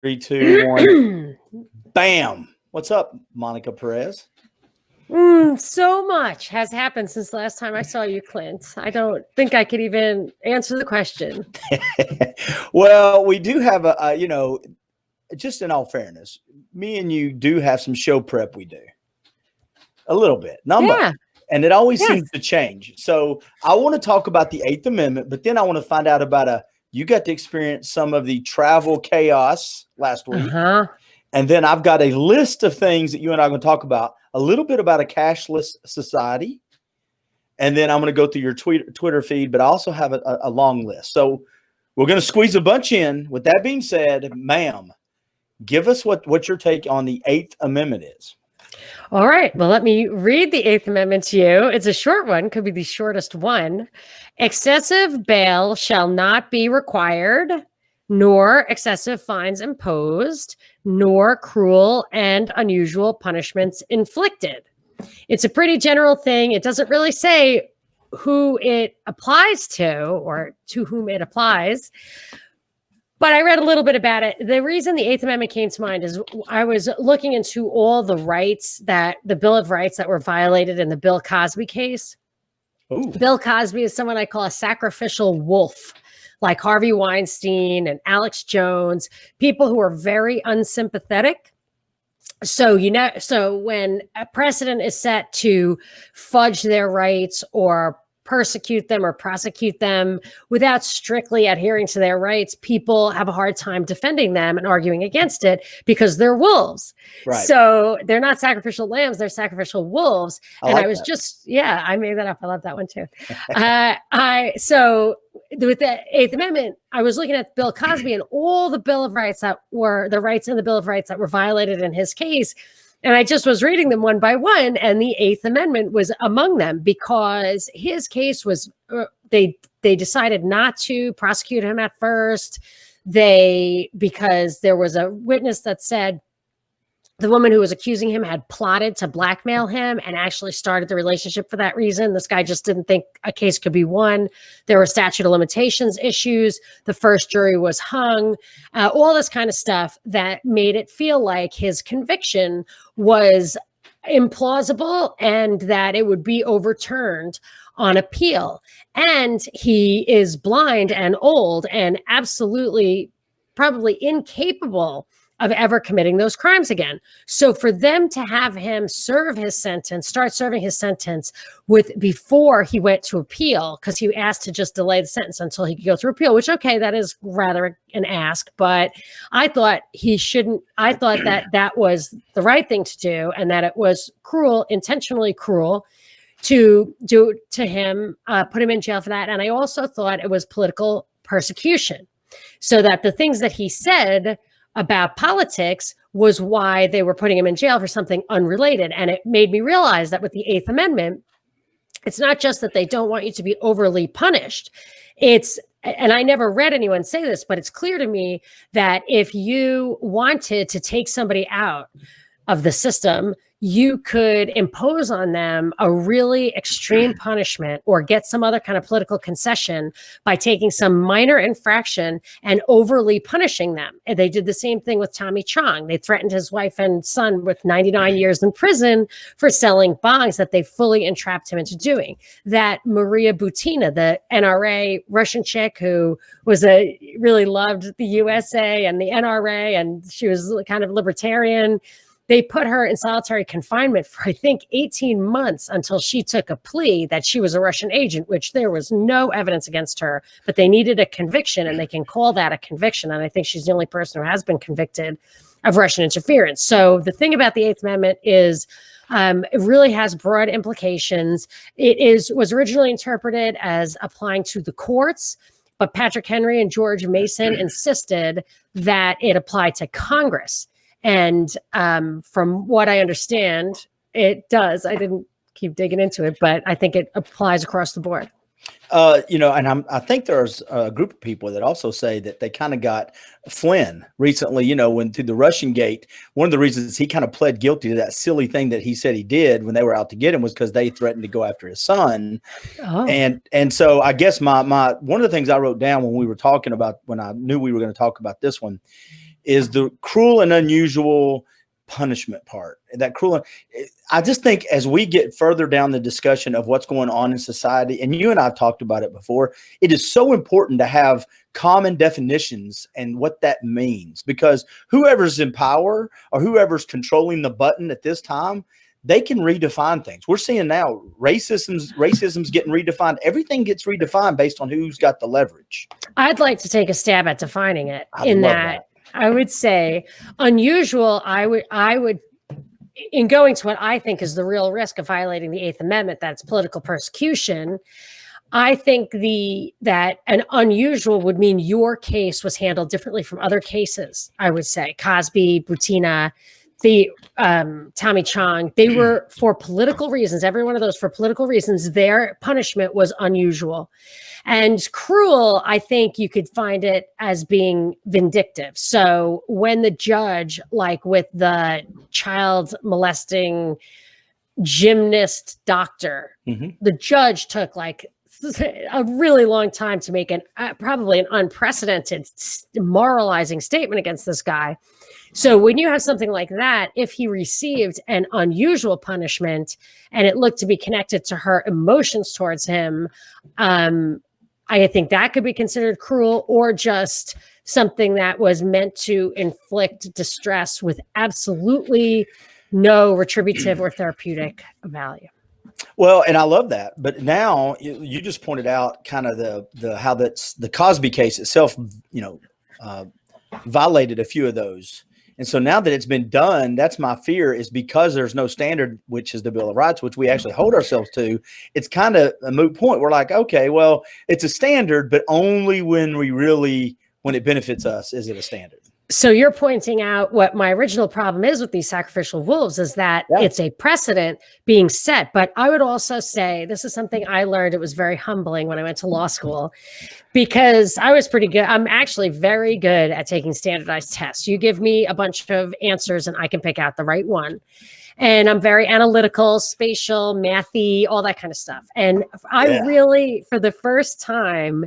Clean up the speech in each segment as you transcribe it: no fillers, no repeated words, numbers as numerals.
3, 2, 1. Bam. What's up, Monica Perez? So much has happened since last time I saw you, Clint. I don't think I could even answer the question. Well, we do have just in all fairness, me and you do have some show prep we do. A little bit, not much. And it always seems to change. So I want to talk about the 8th Amendment, but then I want to find out about you got to experience some of the travel chaos last week. And then I've got a list of things that you and I are going to talk about, a little bit about a cashless society. And then I'm going to go through your Twitter feed, but I also have a long list. So we're going to squeeze a bunch in. With that being said, ma'am, give us what your take on the 8th Amendment is. All right. Well, let me read the 8th Amendment to you. It's a short one, could be the shortest one. Excessive bail shall not be required, nor excessive fines imposed, nor cruel and unusual punishments inflicted. It's a pretty general thing. It doesn't really say who it applies to or to whom it applies. But I read a little bit about it. The reason the 8th Amendment came to mind is I was looking into all the rights the Bill of Rights that were violated in the Bill Cosby case. Ooh. Bill Cosby is someone I call a sacrificial wolf, like Harvey Weinstein and Alex Jones, people who are very unsympathetic. So, when a precedent is set to fudge their rights or persecute them or prosecute them without strictly adhering to their rights, people have a hard time defending them and arguing against it because they're wolves. Right. So they're not sacrificial lambs, they're sacrificial wolves. I made that up. I love that one too. So with the 8th Amendment, I was looking at Bill Cosby and all the Bill of Rights that were the rights in the Bill of Rights that were violated in his case. And I just was reading them one by one, and the 8th Amendment was among them because his case was, they decided not to prosecute him at first. Because there was a witness that said the woman who was accusing him had plotted to blackmail him and actually started the relationship for that reason. This guy just didn't think a case could be won. There were statute of limitations issues. The first jury was hung, all this kind of stuff that made it feel like his conviction was implausible and that it would be overturned on appeal. And he is blind and old and absolutely probably incapable of ever committing those crimes again. So for them to have him start serving his sentence before he went to appeal, because he asked to just delay the sentence until he could go through appeal, which, okay, that is rather an ask, but I thought that was the right thing to do and that it was cruel, intentionally cruel to do to him, put him in jail for that. And I also thought it was political persecution, so that the things that he said about politics was why they were putting him in jail for something unrelated. And it made me realize that with the 8th Amendment, it's not just that they don't want you to be overly punished. And I never read anyone say this, but it's clear to me that if you wanted to take somebody out of the system, you could impose on them a really extreme punishment or get some other kind of political concession by taking some minor infraction and overly punishing them. And they did the same thing with Tommy Chong. They threatened his wife and son with 99 years in prison for selling bongs that they fully entrapped him into doing. That Maria Butina, the NRA Russian chick who really loved the USA and the NRA, and she was kind of libertarian, they put her in solitary confinement for, I think, 18 months until she took a plea that she was a Russian agent, which there was no evidence against her, but they needed a conviction, and they can call that a conviction. And I think she's the only person who has been convicted of Russian interference. So the thing about the 8th Amendment is it really has broad implications. It was originally interpreted as applying to the courts, but Patrick Henry and George Mason insisted that it applied to Congress. And from what I understand, it does. I didn't keep digging into it, but I think it applies across the board. And I think there's a group of people that also say that they kind of got Flynn recently, when through the Russian gate, one of the reasons he kind of pled guilty to that silly thing that he said he did when they were out to get him was because they threatened to go after his son. Oh. And so I guess my one of the things I wrote down when I knew we were going to talk about this one is the cruel and unusual punishment part. That cruel. I just think as we get further down the discussion of what's going on in society, and you and I have talked about it before, it is so important to have common definitions and what that means, because whoever's in power or whoever's controlling the button at this time, they can redefine things. We're seeing now racism's getting redefined. Everything gets redefined based on who's got the leverage. I'd like to take a stab at defining it. I would say unusual. I would, in going to what I think is the real risk of violating the Eighth Amendment, that's political persecution. I think that an unusual would mean your case was handled differently from other cases. I would say Cosby, Butina, Tommy Chong, they were for political reasons. Every one of those for political reasons, their punishment was unusual. And cruel, I think you could find it as being vindictive. So when the judge, like with the child molesting gymnast doctor, the judge took like a really long time to make probably an unprecedented moralizing statement against this guy. So when you have something like that, if he received an unusual punishment and it looked to be connected to her emotions towards him, I think that could be considered cruel, or just something that was meant to inflict distress with absolutely no retributive or therapeutic value. Well, and I love that. But now you just pointed out kind of how that's the Cosby case itself, violated a few of those. And so now that it's been done, that's my fear, is because there's no standard, which is the Bill of Rights, which we actually hold ourselves to. It's kind of a moot point. We're like, okay, well, it's a standard, but only when it benefits us, is it a standard. So you're pointing out what my original problem is with these sacrificial wolves, is that it's a precedent being set. But I would also say, this is something I learned. It was very humbling when I went to law school, because I was pretty good. I'm actually very good at taking standardized tests. You give me a bunch of answers and I can pick out the right one. And I'm very analytical, spatial, mathy, all that kind of stuff. And I really, for the first time,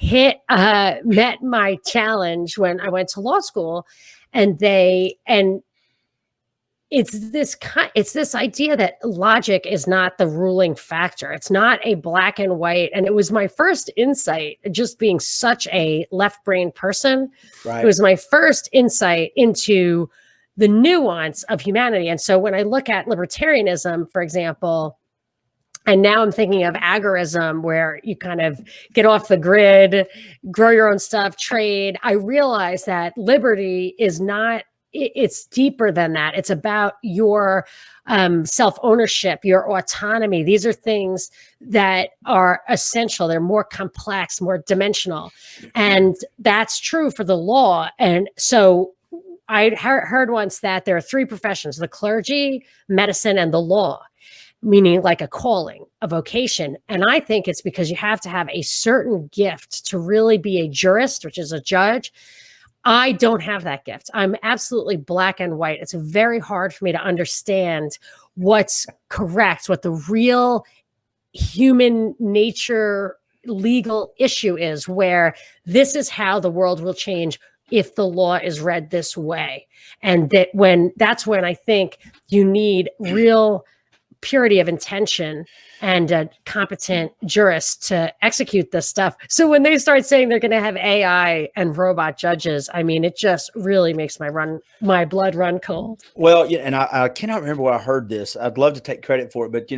met my challenge when I went to law school, and it's this idea that logic is not the ruling factor. It's not a black and white. And it was my first insight, just being such a left-brain person. Right. It was my first insight into the nuance of humanity. And so when I look at libertarianism, for example, and now I'm thinking of agorism, where you kind of get off the grid, grow your own stuff, trade. I realize that liberty is not, it's deeper than that. It's about your self-ownership, your autonomy. These are things that are essential. They're more complex, more dimensional. And that's true for the law. And so I heard once that there are three professions: the clergy, medicine, and the law. Meaning like a calling, a vocation. And I think it's because you have to have a certain gift to really be a jurist, which is a judge. I don't have that gift. I'm absolutely black and white. It's very hard for me to understand what's correct, what the real human nature legal issue is, where this is how the world will change if the law is read this way. And that's when I think you need real purity of intention and a competent jurist to execute this stuff. So when they start saying they're going to have AI and robot judges, I mean, it just really makes my blood run cold. Well, yeah, and I cannot remember where I heard this. I'd love to take credit for it, but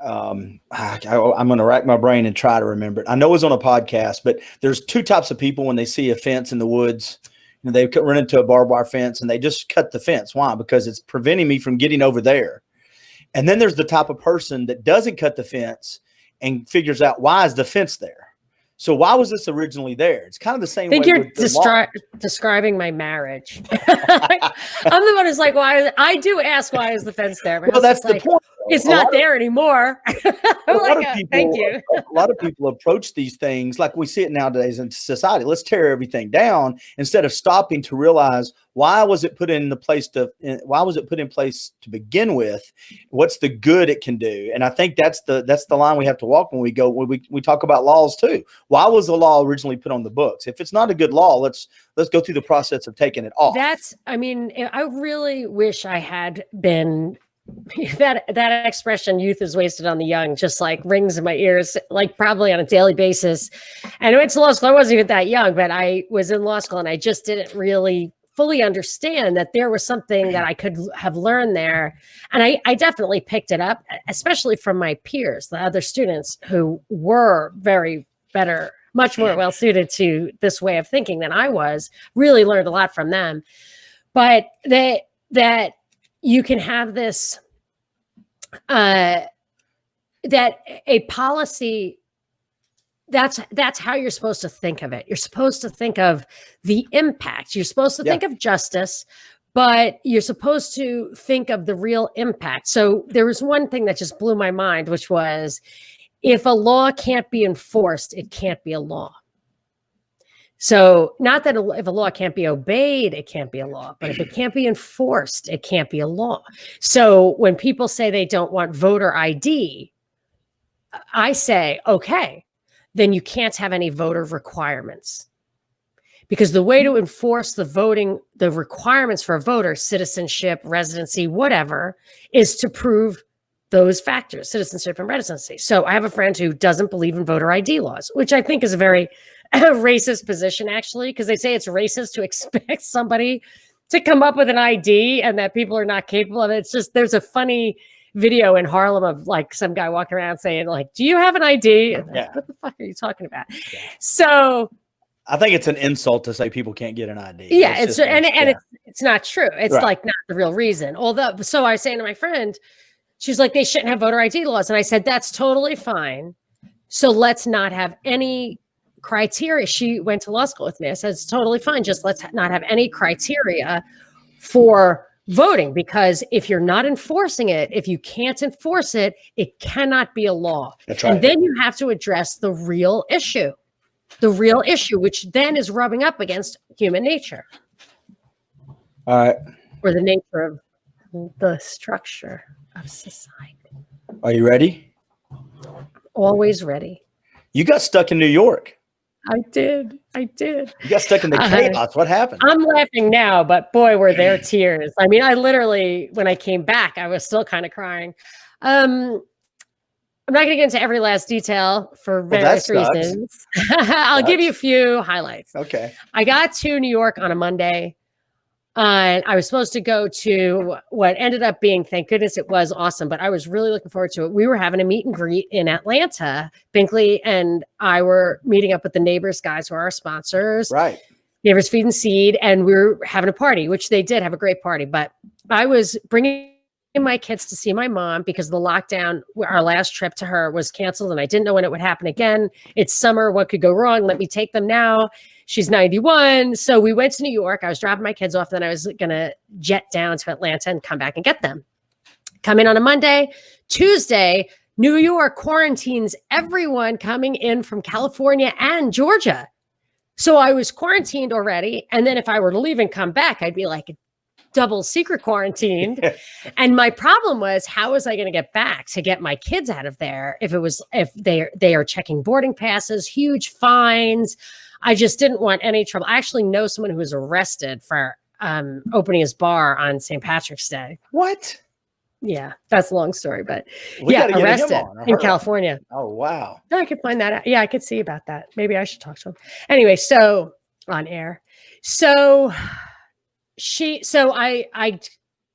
I'm going to rack my brain and try to remember it. I know it was on a podcast, but there's two types of people when they see a fence in the woods. They run into a barbed wire fence and they just cut the fence. Why? Because it's preventing me from getting over there. And then there's the type of person that doesn't cut the fence and figures out, why is the fence there? So why was this originally there? It's kind of the same. I think you're describing my marriage. I'm the one who's like, why? I do ask, why is the fence there? Well, that's the point. it's not there anymore. Thank you. A lot of people approach these things like we see it nowadays in society. Let's tear everything down instead of stopping to realize why was it put in place to begin with? What's the good it can do? And I think that's the line we have to walk when we talk about laws too. Why was the law originally put on the books? If it's not a good law, let's go through the process of taking it off. I really wish I had been that expression, youth is wasted on the young, just like rings in my ears, like probably on a daily basis. And I went to law school. I wasn't even that young, but I was in law school and I just didn't really fully understand that there was something that I could have learned there. And I definitely picked it up, especially from my peers, the other students who were much more well-suited to this way of thinking than I was. Really learned a lot from them. But that you can have this, that a policy, that's how you're supposed to think of it. You're supposed to think of the impact. You're supposed to think of justice, but you're supposed to think of the real impact. So there was one thing that just blew my mind, which was, if a law can't be enforced, it can't be a law. So not that if a law can't be obeyed, it can't be a law, but if it can't be enforced, it can't be a law. So when people say they don't want voter ID, I say, okay, then you can't have any voter requirements. Because the way to enforce the requirements for a voter, citizenship, residency, whatever, is to prove those factors, citizenship and residency. So I have a friend who doesn't believe in voter ID laws, which I think is a very racist position, actually, because they say it's racist to expect somebody to come up with an ID and that people are not capable of it. It's just, there's a funny video in Harlem of like some guy walking around saying like, do you have an ID? And like, what the fuck are you talking about? Yeah. So I think it's an insult to say people can't get an ID. Yeah, it's not true. It's like not the real reason. Although, so I was saying to my friend, she's like, they shouldn't have voter ID laws. And I said, that's totally fine. So let's not have any criteria. She went to law school with me. I said, it's totally fine. Just let's not have any criteria for voting, because if you're not enforcing it, if you can't enforce it, it cannot be a law. That's right. And then you have to address the real issue, which then is rubbing up against human nature. All right. Or the nature of the structure of society. Are you ready? Always ready. You got stuck in New York. I did. You got stuck in the chaos. What happened? I'm laughing now, but boy, were there tears. I mean, I literally, when I came back, I was still kind of crying. I'm not going to get into every last detail for various reasons. I'll give you a few highlights. Okay. I got to New York on a Monday. And I was supposed to go to what ended up being, thank goodness it was awesome, but I was really looking forward to it. We were having a meet and greet in Atlanta. Binkley and I were meeting up with the Neighbors guys who are our sponsors. Right. Neighbors Feed and Seed. And we were having a party, which they did have a great party. But I was bringing my kids to see my mom because the lockdown, our last trip to her was canceled and I didn't know when it would happen again. It's summer. What could go wrong? Let me take them now. She's 91. So we went to New York. I was dropping my kids off. Then I was going to jet down to Atlanta and come back and get them. Come in on a Monday. Tuesday, New York quarantines everyone coming in from California and Georgia. So I was quarantined already. And then if I were to leave and come back, I'd be like double secret quarantined. And my problem was, how was I going to get back to get my kids out of there? If they are checking boarding passes, huge fines. I just didn't want any trouble. I actually know someone who was arrested for opening his bar on St. Patrick's Day. What? Yeah, that's a long story, but arrested in California. Oh, wow. I could find that out. Yeah, I could see about that. Maybe I should talk to him. Anyway, so on air. So I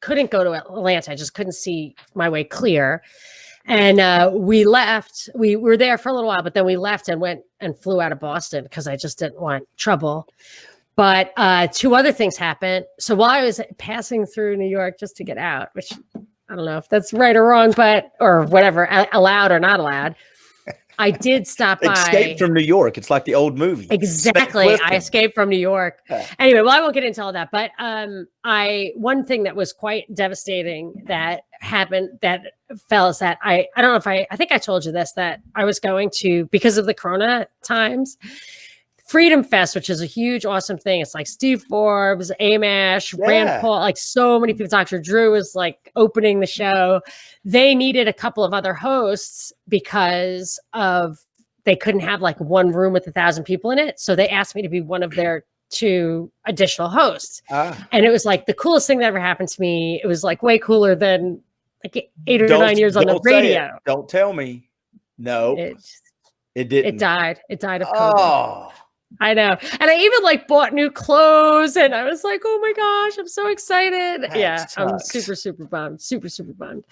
couldn't go to Atlanta. I just couldn't see my way clear. And we left. We were there for a little while, but then we left and went and flew out of Boston because I just didn't want trouble. But two other things happened. So while I was passing through New York just to get out, which I don't know if that's right or wrong, or whatever, allowed or not allowed, I did stop by. Escape from New York. It's like the old movie. Exactly. I escaped from New York. Anyway, well, I won't get into all that, but one thing that was quite devastating that happened, that fellas, that I don't know if I think I told you this, that I was going to, because of the Corona times, Freedom Fest, which is a huge, awesome thing. It's like Steve Forbes, Amash, Rand Paul, like so many people. Dr. Drew was like opening the show. They needed a couple of other hosts because they couldn't have like one room with 1,000 people in it. So they asked me to be one of their 2 additional hosts. And it was like the coolest thing that ever happened to me. It was like way cooler than like 8 or 9 years on the radio. Don't tell me. No, it didn't. It died. It died of COVID. Oh. I know. And I even like bought new clothes and I was like, oh my gosh, I'm so excited. That sucks. I'm super bummed. Super bummed.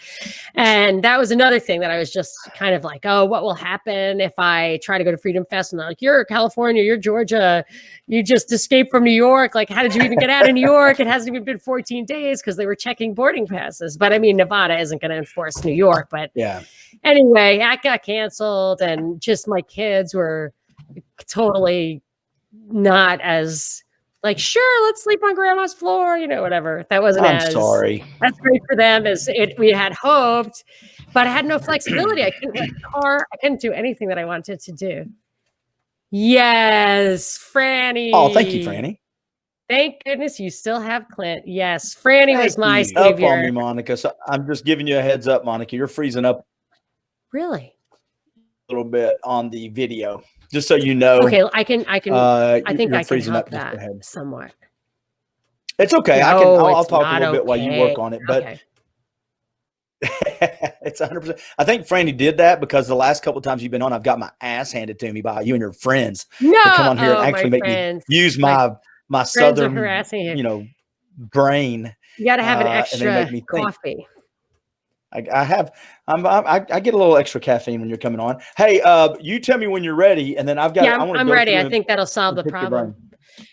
And that was another thing that I was just kind of like, oh, what will happen if I try to go to Freedom Fest? And they're like, you're California, you're Georgia, you just escaped from New York. Like, how did you even get out of New York? It hasn't even been 14 days because they were checking boarding passes. But I mean, Nevada isn't going to enforce New York. But anyway, that got canceled and just my kids were totally not as like, sure, let's sleep on grandma's floor, whatever. That wasn't I'm sorry. That's great for them as we had hoped, but I had no flexibility. I couldn't rent a car. I couldn't do anything that I wanted to do. Yes, Franny. Oh, thank you, Franny. Thank goodness you still have Clint. Yes, Franny was my savior. Up on me, Monica. So I'm just giving you a heads up, Monica. You're freezing up. Really? A little bit on the video. Just so you know. Okay, I think I can help that somewhat. It's okay. No, I'll talk a little bit while you work on it, but it's 100%. I think Franny did that because the last couple of times you've been on, I've got my ass handed to me by you and your friends. No, to come on here and actually make me use my southern, brain. You got to have an extra coffee. I get a little extra caffeine when you're coming on. Hey, you tell me when you're ready, and then I've got. I'm ready. I think that'll solve the problem.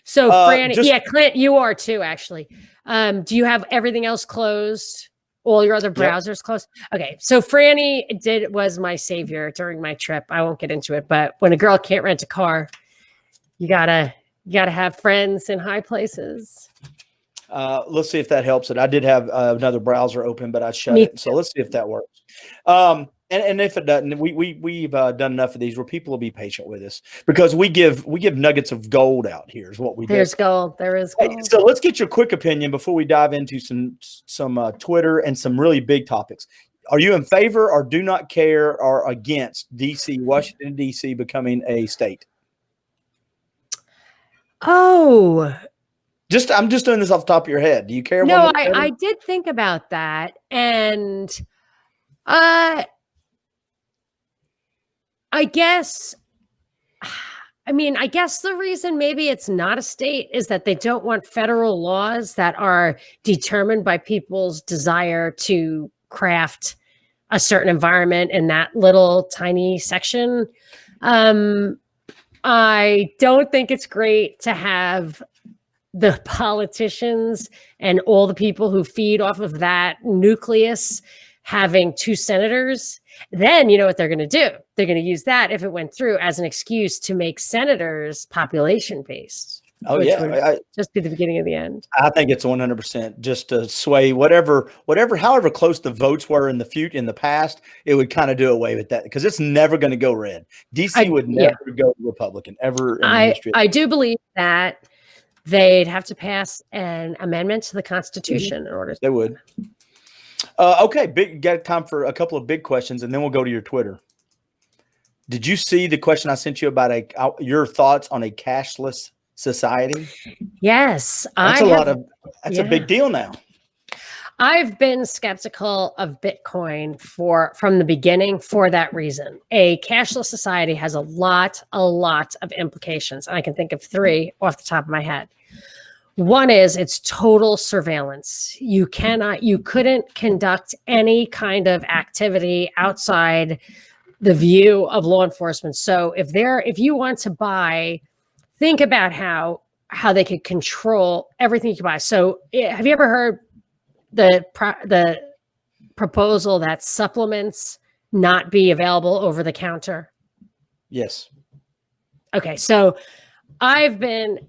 So, Franny, Clint, you are too, actually. Do you have everything else closed? All your other browsers closed? Okay. So Franny was my savior during my trip. I won't get into it, but when a girl can't rent a car, you gotta have friends in high places. Let's see if that helps it. I did have another browser open, but I shut it. So let's see if that works. And if it doesn't, we've done enough of these where people will be patient with us because we give nuggets of gold out here is what we do. There's gold. There is gold. Hey, so let's get your quick opinion before we dive into some Twitter and some really big topics. Are you in favor or do not care or against Washington, D.C. becoming a state? Oh, I'm just doing this off the top of your head. Do you care? No, I did think about that. And I guess the reason maybe it's not a state is that they don't want federal laws that are determined by people's desire to craft a certain environment in that little tiny section. I don't think it's great to have the politicians and all the people who feed off of that nucleus having 2 senators. Then you know what they're going to do. They're going to use that, if it went through, as an excuse to make senators population based. Oh yeah, just be the beginning of the end. I think it's 100% just to sway however close the votes were in the past, it would kind of do away with that because it's never going to go red. DC would never go Republican ever. In the history. I do believe that they'd have to pass an amendment to the Constitution in order. They would. Okay, got time for a couple of big questions, and then we'll go to your Twitter. Did you see the question I sent you about your thoughts on a cashless society? Yes, that's a big deal now. I've been skeptical of Bitcoin from the beginning for that reason. A cashless society has a lot of implications. I can think of 3 off the top of my head. One is it's total surveillance. You couldn't conduct any kind of activity outside the view of law enforcement. So if you want to buy, think about how they could control everything you buy. So have you ever heard the proposal that supplements not be available over the counter? Yes. Okay. So I've been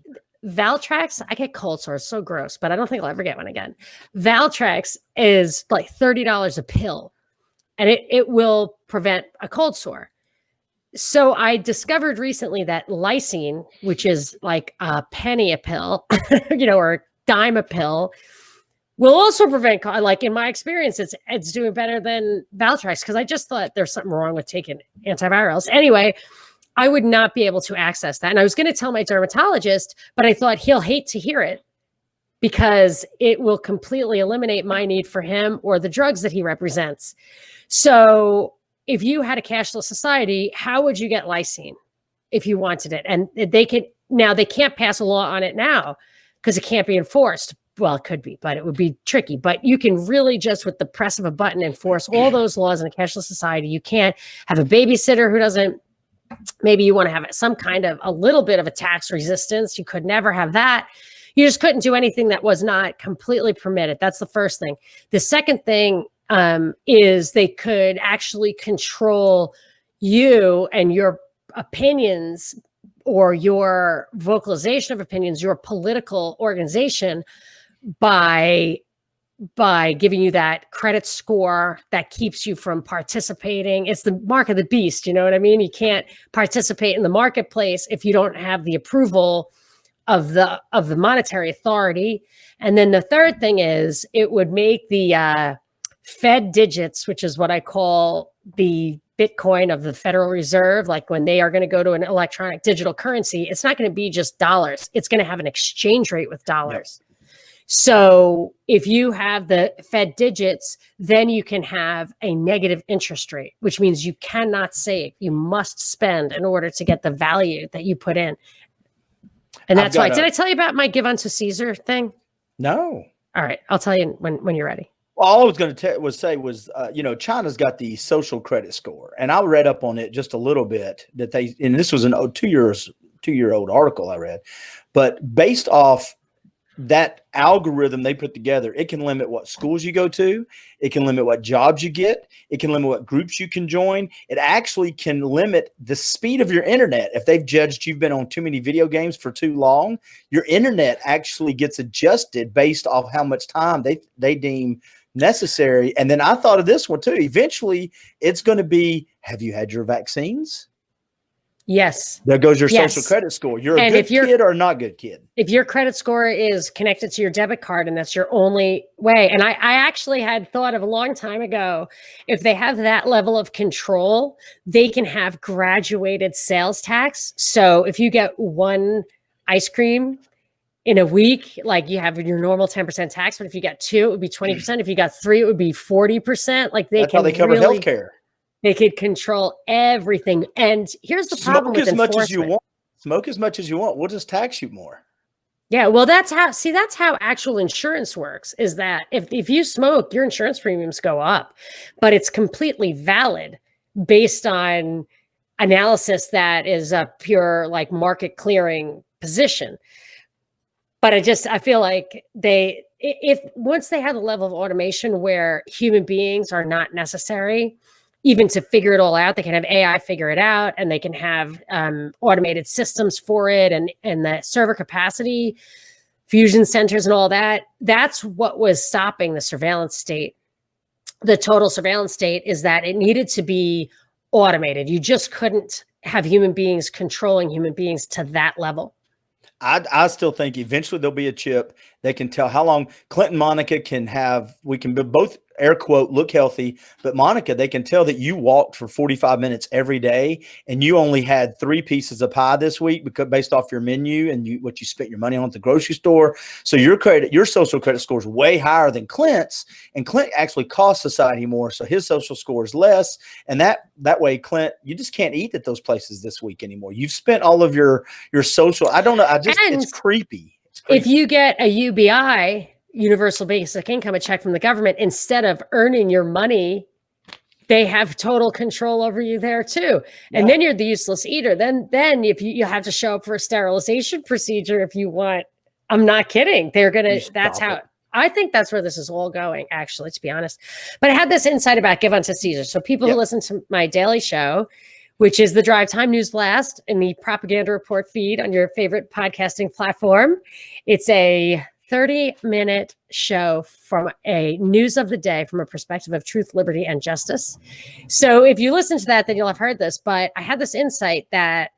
Valtrex. I get cold sores, so gross, but I don't think I'll ever get one again. Valtrex is like $30 a pill, and it will prevent a cold sore. So I discovered recently that lysine, which is like a penny a pill, or a dime a pill, will also prevent, like in my experience, it's doing better than Valtrex, because I just thought there's something wrong with taking antivirals. Anyway, I would not be able to access that. And I was going to tell my dermatologist, but I thought he'll hate to hear it because it will completely eliminate my need for him or the drugs that he represents. So if you had a cashless society, how would you get lysine if you wanted it? And they can't pass a law on it now because it can't be enforced. Well, it could be, but it would be tricky. But you can really just, with the press of a button, enforce all those laws in a cashless society. You can't have a babysitter who doesn't, maybe you want to have some kind of a little bit of a tax resistance. You could never have that. You just couldn't do anything that was not completely permitted. That's the first thing. The second thing is they could actually control you and your opinions or your vocalization of opinions, your political organization, by giving you that credit score that keeps you from participating. It's the mark of the beast. You know what I mean? You can't participate in the marketplace if you don't have the approval of the monetary authority. And then the third thing is it would make the Fed digits, which is what I call the Bitcoin of the Federal Reserve, like when they are going to go to an electronic digital currency, it's not going to be just dollars. It's going to have an exchange rate with dollars. Yep. So if you have the Fed digits, then you can have a negative interest rate, which means you cannot save. You must spend in order to get the value that you put in. And that's why. Did I tell you about my give unto Caesar thing? No. All right. I'll tell you when you're ready. Well, all I was going to say was, China's got the social credit score, and I read up on it just a little bit. And this was an 2-year-old article I read, but based off that algorithm they put together, it can limit what schools you go to. It can limit what jobs you get. It can limit what groups you can join. It actually can limit the speed of your internet. If they've judged you've been on too many video games for too long, your internet actually gets adjusted based off how much time they deem necessary. And then I thought of this one too. Eventually, it's going to be, have you had your vaccines? Yes. There goes your social credit score. You're a good kid or a not good kid. If your credit score is connected to your debit card and that's your only way. And I actually had thought of a long time ago, if they have that level of control, they can have graduated sales tax. So if you get one ice cream in a week, like you have your normal 10% tax, but if you got 2, it would be 20%. If you got 3, it would be 40%. Like that's how they cover healthcare. They could control everything. And here's the problem with enforcement. Smoke as much as you want. Smoke as much as you want. We'll just tax you more. Yeah, well, that's how actual insurance works, is that if you smoke, your insurance premiums go up, but it's completely valid based on analysis that is a pure like market clearing position. But I feel like once they have a level of automation where human beings are not necessary, even to figure it all out, they can have AI figure it out, and they can have automated systems for it, and the server capacity, fusion centers and all that. That's what was stopping the surveillance state. The total surveillance state is that it needed to be automated. You just couldn't have human beings controlling human beings to that level. I still think eventually there'll be a chip that can tell how long Clint and Monica we can both air quote look healthy, but Monica, they can tell that you walked for 45 minutes every day and you only had 3 pieces of pie this week because based off your menu and what you spent your money on at the grocery store. So your social credit score is way higher than Clint's, and Clint actually costs society more. So his social score is less. And that way, Clint, you just can't eat at those places this week anymore. You've spent all of your social. I don't know. It's creepy. If you get a UBI, universal basic income, a check from the government, instead of earning your money, they have total control over you there too. And then you're the useless eater. Then if you have to show up for a sterilization procedure if you want. I'm not kidding. They're gonna. That's how. I think that's where this is all going, actually, to be honest. But I had this insight about give unto Caesar. So people who listen to my daily show, which is the Drive Time News Blast in the Propaganda Report feed on your favorite podcasting platform. It's a 30-minute show from a news of the day from a perspective of truth, liberty, and justice. So if you listen to that, then you'll have heard this. But I had this insight that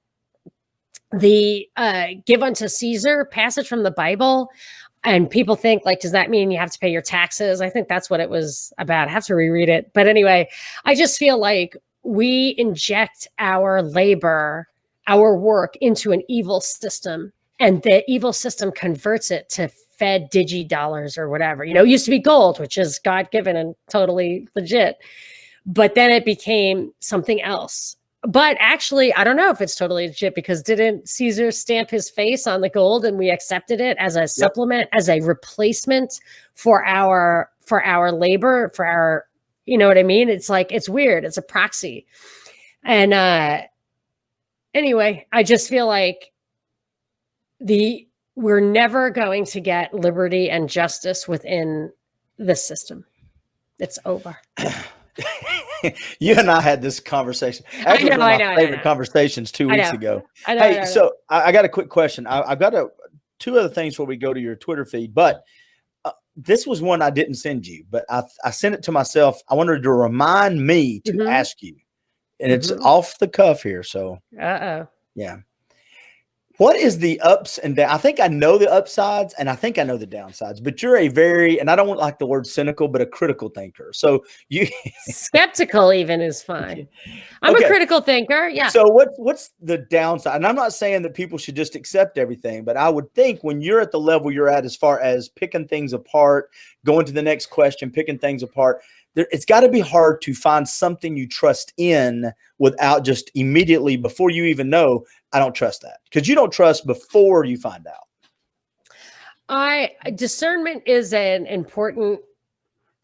the give unto Caesar passage from the Bible, and people think, like, does that mean you have to pay your taxes? I think that's what it was about. I have to reread it. But anyway, I just feel like we inject our labor, our work into an evil system, and the evil system converts it to Fed digi dollars or whatever. You know, it used to be gold, which is God-given and totally legit. But then it became something else. But actually, I don't know if it's totally legit, because didn't Caesar stamp his face on the gold and we accepted it as a supplement, as a replacement for our labor, for our, you know what I mean? It's like, it's weird. It's a proxy. And anyway, I just feel like we're never going to get liberty and justice within this system. It's over. You and I had this conversation. Actually, one of my favorite conversations 2 weeks ago. So I got a quick question. I've got two other things before we go to your Twitter feed, but this was one I didn't send you, but I sent it to myself. I wanted to remind me to ask you, and it's off the cuff here. So, yeah. What is the ups and downs? I think I know the upsides and I think I know the downsides, but you're a very, and I don't want like the word cynical, but a critical thinker. So you skeptical even is fine. I'm a critical thinker. Yeah. So what's the downside? And I'm not saying that people should just accept everything, but I would think when you're at the level you're at, as far as picking things apart, going to the next question, picking things apart, it's got to be hard to find something you trust in without just immediately, before you even know, I don't trust that, because you don't trust before you find out. Discernment is an important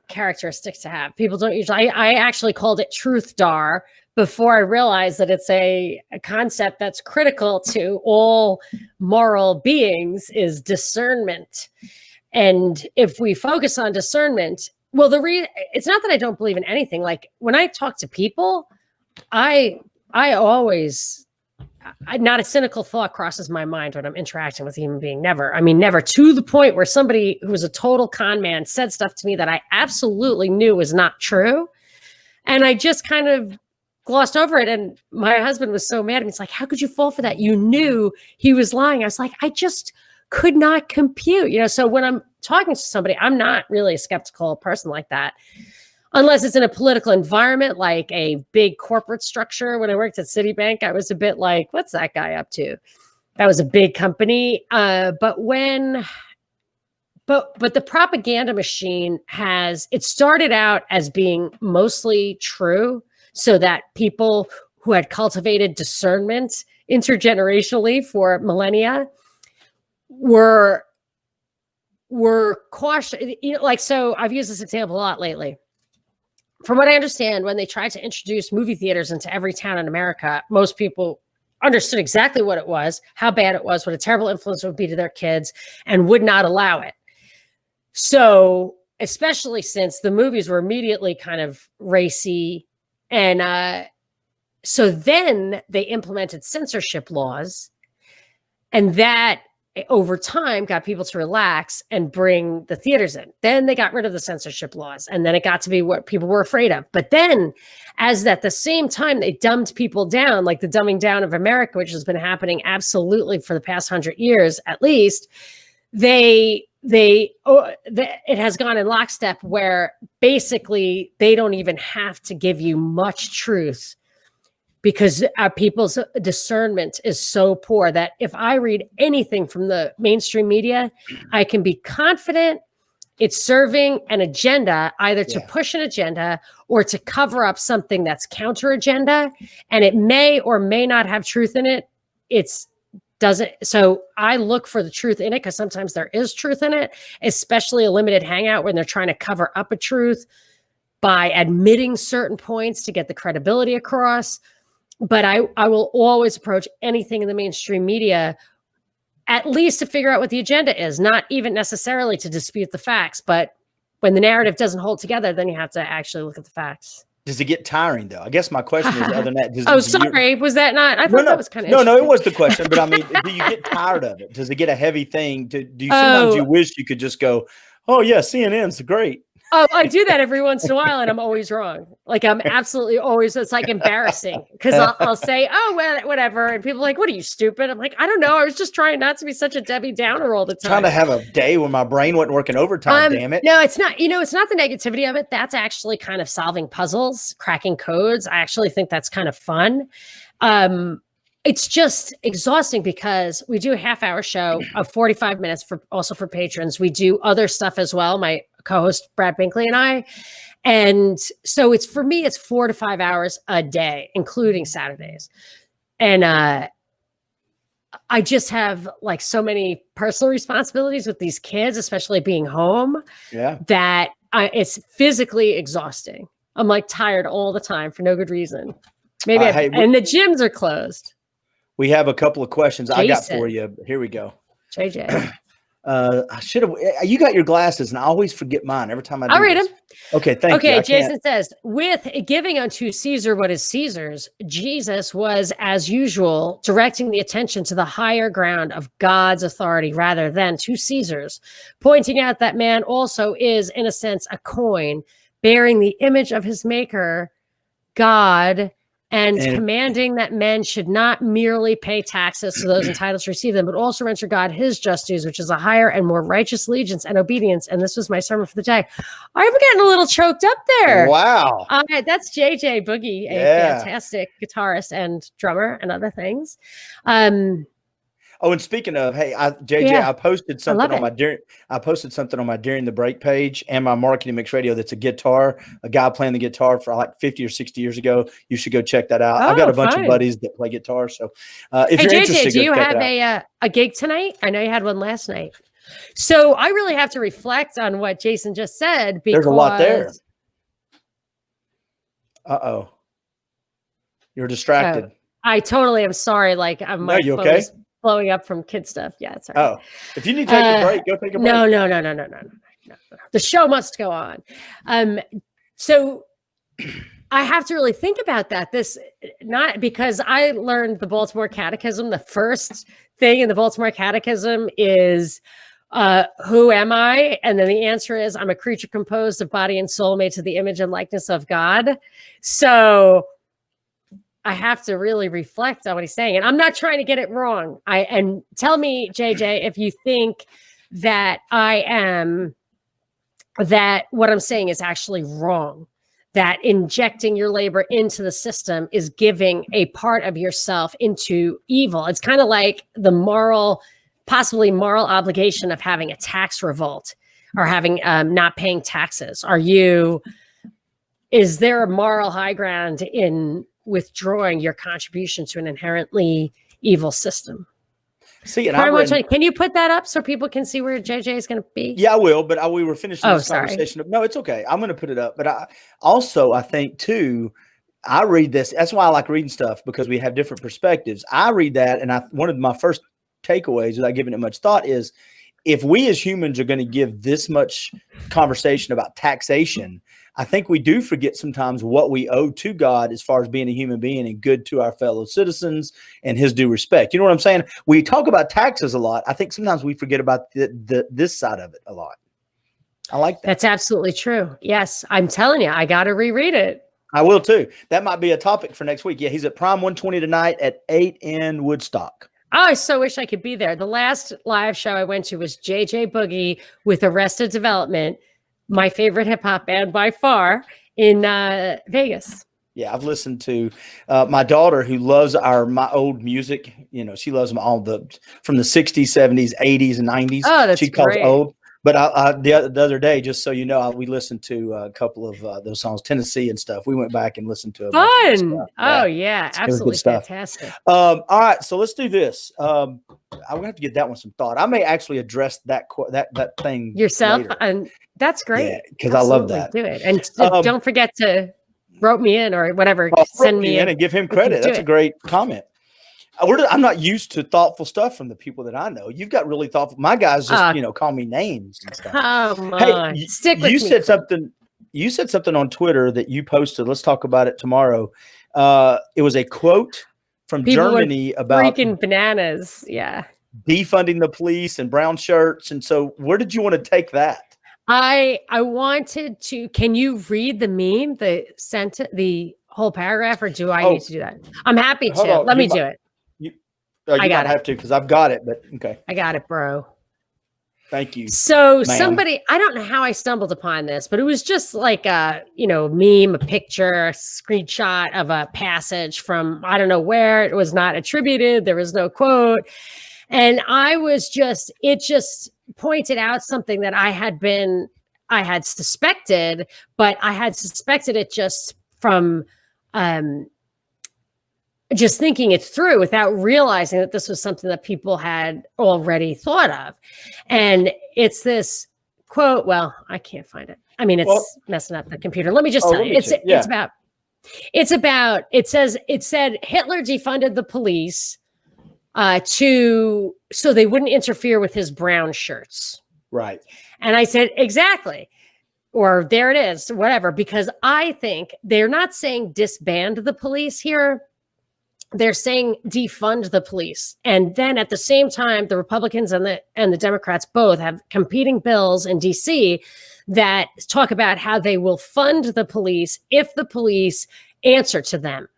characteristic to have. People don't usually, I actually called it truth dar before I realized that it's a concept that's critical to all moral beings, is discernment. And if we focus on discernment, well, it's not that I don't believe in anything. Like when I talk to people, I always, not a cynical thought crosses my mind when I'm interacting with a human being. Never. I mean, never, to the point where somebody who was a total con man said stuff to me that I absolutely knew was not true. And I just kind of glossed over it. And my husband was so mad at me. He's like, how could you fall for that? You knew he was lying. I was like, I just could not compute, so when I'm talking to somebody, I'm not really a skeptical person like that, unless it's in a political environment, like a big corporate structure. When I worked at Citibank, I was a bit like, what's that guy up to? That was a big company. But the propaganda machine it started out as being mostly true, so that people who had cultivated discernment intergenerationally for millennia were cautious. So I've used this example a lot lately. From what I understand, when they tried to introduce movie theaters into every town in America, most people understood exactly what it was, how bad it was, what a terrible influence it would be to their kids, and would not allow it. So, especially since the movies were immediately kind of racy. And so then they implemented censorship laws, and that over time got people to relax and bring the theaters in. Then they got rid of the censorship laws, and then it got to be what people were afraid of. But then, as at the same time they dumbed people down, like the dumbing down of America, which has been happening absolutely for the past 100 years at least, it has gone in lockstep, where basically they don't even have to give you much truth, because our people's discernment is so poor that if I read anything from the mainstream media, I can be confident it's serving an agenda, either to push an agenda or to cover up something that's counter agenda, and it may or may not have truth in it. So I look for the truth in it, because sometimes there is truth in it, especially a limited hangout when they're trying to cover up a truth by admitting certain points to get the credibility across. But I will always approach anything in the mainstream media at least to figure out what the agenda is, not even necessarily to dispute the facts. But when the narrative doesn't hold together, then you have to actually look at the facts. Does it get tiring though? I guess my question is, other than that, sorry, was that not? I thought that was kind of no. It was the question, but I mean, do you get tired of it? Does it get a heavy thing? Do you sometimes you wish you could just go, oh yeah, CNN's great. Oh, I do that every once in a while, and I'm always wrong. Like I'm absolutely always. It's like embarrassing because I'll say, "Oh, well, whatever," and people are like, "What are you, stupid?" I'm like, "I don't know. I was just trying not to be such a Debbie Downer all the time." Trying to have a day when my brain wasn't working overtime. Damn it! No, it's not. It's not the negativity of it. That's actually kind of solving puzzles, cracking codes. I actually think that's kind of fun. It's just exhausting because we do a half-hour show of 45 minutes for patrons. We do other stuff as well. My co-host Brad Binkley and I. And so for me, it's 4 to 5 hours a day, including Saturdays. And I just have like so many personal responsibilities with these kids, especially being home, that it's physically exhausting. I'm like tired all the time for no good reason. Maybe and the gyms are closed. We have a couple of questions I got for you. Here we go. JJ. I should have. You got your glasses, and I always forget mine every time I do. I'll read them. Okay, thank you. Okay, Jason says, with giving unto Caesar what is Caesar's, Jesus was, as usual, directing the attention to the higher ground of God's authority rather than to Caesar's, pointing out that man also is, in a sense, a coin bearing the image of his maker, God, and commanding that men should not merely pay taxes to those entitled to receive them, but also render God his just dues, which is a higher and more righteous allegiance and obedience. And this was my sermon for the day. I'm getting a little choked up there. Wow. That's JJ Boogie, a fantastic guitarist and drummer and other things. Oh, and speaking of, hey, JJ, I posted something on my During the Break page and my Marketing Mix Radio. That's a guitar, a guy playing the guitar for like 50 or 60 years ago. You should go check that out. I've got a bunch of buddies that play guitar. So if you're interested, do you have a gig tonight? I know you had one last night. So I really have to reflect on what Jason just said because there's a lot there. Uh-oh. You're distracted. I totally am sorry. Like I'm you okay? Blowing up from kid stuff. Yeah, it's all right. Oh, if you need to take a break, go take a break. No. The show must go on. So I have to really think about that. Not because I learned the Baltimore Catechism. The first thing in the Baltimore Catechism is, who am I? And then the answer is, I'm a creature composed of body and soul made to the image and likeness of God. So I have to really reflect on what he's saying. And I'm not trying to get it wrong. And tell me, JJ, if you think that that what I'm saying is actually wrong, that injecting your labor into the system is giving a part of yourself into evil. It's kind of like the possibly moral obligation of having a tax revolt or having not paying taxes. Is there a moral high ground in withdrawing your contribution to an inherently evil system? See, and can you put that up so people can see where JJ is going to be? Yeah, I will. But we were finishing this conversation. No, it's okay. I'm going to put it up. But I think too, I read this. That's why I like reading stuff, because we have different perspectives. I read that, and one of my first takeaways, without giving it much thought, is if we as humans are going to give this much conversation about taxation, I think we do forget sometimes what we owe to God as far as being a human being and good to our fellow citizens and his due respect. You know what I'm saying? We talk about taxes a lot. I think sometimes we forget about this side of it a lot. I like that. That's absolutely true. Yes. I'm telling you, I got to reread it. I will too. That might be a topic for next week. Yeah. He's at Prime 120 tonight at 8 in Woodstock. Oh, I so wish I could be there. The last live show I went to was JJ Boogie with Arrested Development, my favorite hip hop band by far, in Vegas. Yeah, I've listened to my daughter, who loves my old music. You know, she loves them all from the 60s, 70s, 80s, and 90s. Oh, that's she calls great. Old. But the other day, just so you know, we listened to a couple of those songs, Tennessee and stuff. We went back and listened to it. Fun. Oh, yeah. Absolutely fantastic. All right. So let's do this. I'm going to have to give that one some thought. I may actually address that thing yourself. later. And that's great. Because I love that. Do it. And don't forget to wrote me in or whatever. Send me in and give him credit. That's a great comment. I'm not used to thoughtful stuff from the people that I know. You've got really thoughtful. My guys just, call me names and stuff. Come on. Hey, stick with me. You said something. you said something on Twitter that you posted. Let's talk about it tomorrow. It was a quote from Germany about freaking bananas. Yeah. Defunding the police and brown shirts. And so where did you want to take that? I wanted to, can you read the meme, the whole paragraph, or do I need to do that? I'm happy to. Let me do it. You might have to, because I've got it, but okay. I got it, bro. Thank you. So somebody, I don't know how I stumbled upon this, but it was just like a, meme, a picture, a screenshot of a passage from, I don't know where. It was not attributed. There was no quote. And it just pointed out something that I had suspected, but I had suspected it just from just thinking it through without realizing that this was something that people had already thought of. And it's this quote. Well, I can't find it. I mean, it's messing up the computer. Let me just tell you. It said Hitler defunded the police so they wouldn't interfere with his brown shirts. Right. And I said, exactly. Or there it is, whatever, because I think they're not saying disband the police here. They're saying defund the police. And then at the same time, the Republicans and the Democrats both have competing bills in DC that talk about how they will fund the police if the police answer to them.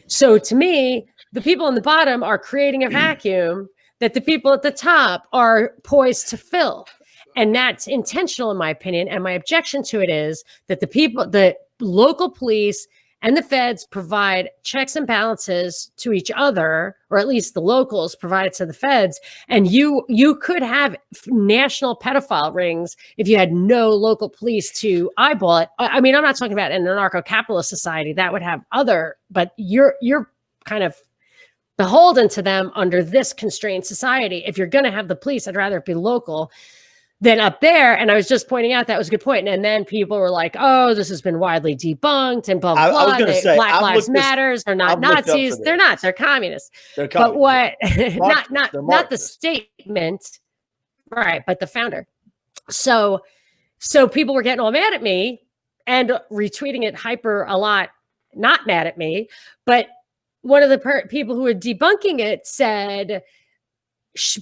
So to me, the people on the bottom are creating a vacuum that the people at the top are poised to fill. And that's intentional, in my opinion. And my objection to it is that the local police and the feds provide checks and balances to each other, or at least the locals provide it to the feds. And you could have national pedophile rings if you had no local police to eyeball it. I mean, I'm not talking about an anarcho-capitalist society that would have but you're kind of beholden to them under this constrained society. If you're going to have the police, I'd rather it be local than up there. And I was just pointing out that was a good point. And then people were like, oh, this has been widely debunked and blah, blah, blah. I was going to say, Black Lives Matters. They're not Nazis. They're not. They're communists. They're communists. But what, not the statement, right, but the founder. So people were getting all mad at me and retweeting it hyper a lot, not mad at me. But one of the people who were debunking it said,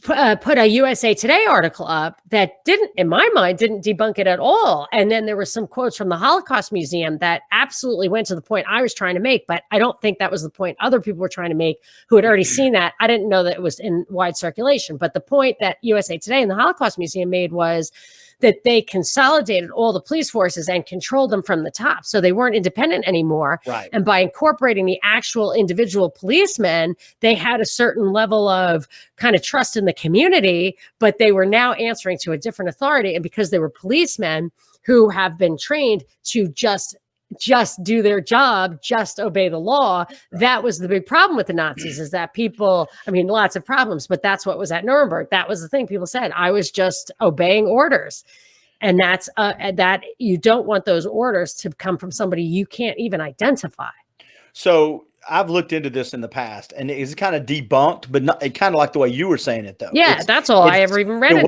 put a USA Today article up that in my mind, didn't debunk it at all. And then there were some quotes from the Holocaust Museum that absolutely went to the point I was trying to make, but I don't think that was the point other people were trying to make who had already seen that. I didn't know that it was in wide circulation, but the point that USA Today and the Holocaust Museum made was that they consolidated all the police forces and controlled them from the top. So they weren't independent anymore. Right. And by incorporating the actual individual policemen, they had a certain level of kind of trust in the community, but they were now answering to a different authority. And because they were policemen who have been trained to just do their job, just obey the law. That was the big problem with the Nazis, is that people, I mean, lots of problems, but that's what was at Nuremberg. That was the thing people said. I was just obeying orders. And that's that you don't want those orders to come from somebody you can't even identify. So I've looked into this in the past, and it's kind of debunked, but not kind of like the way you were saying it, though. Yeah, that's all I ever even read.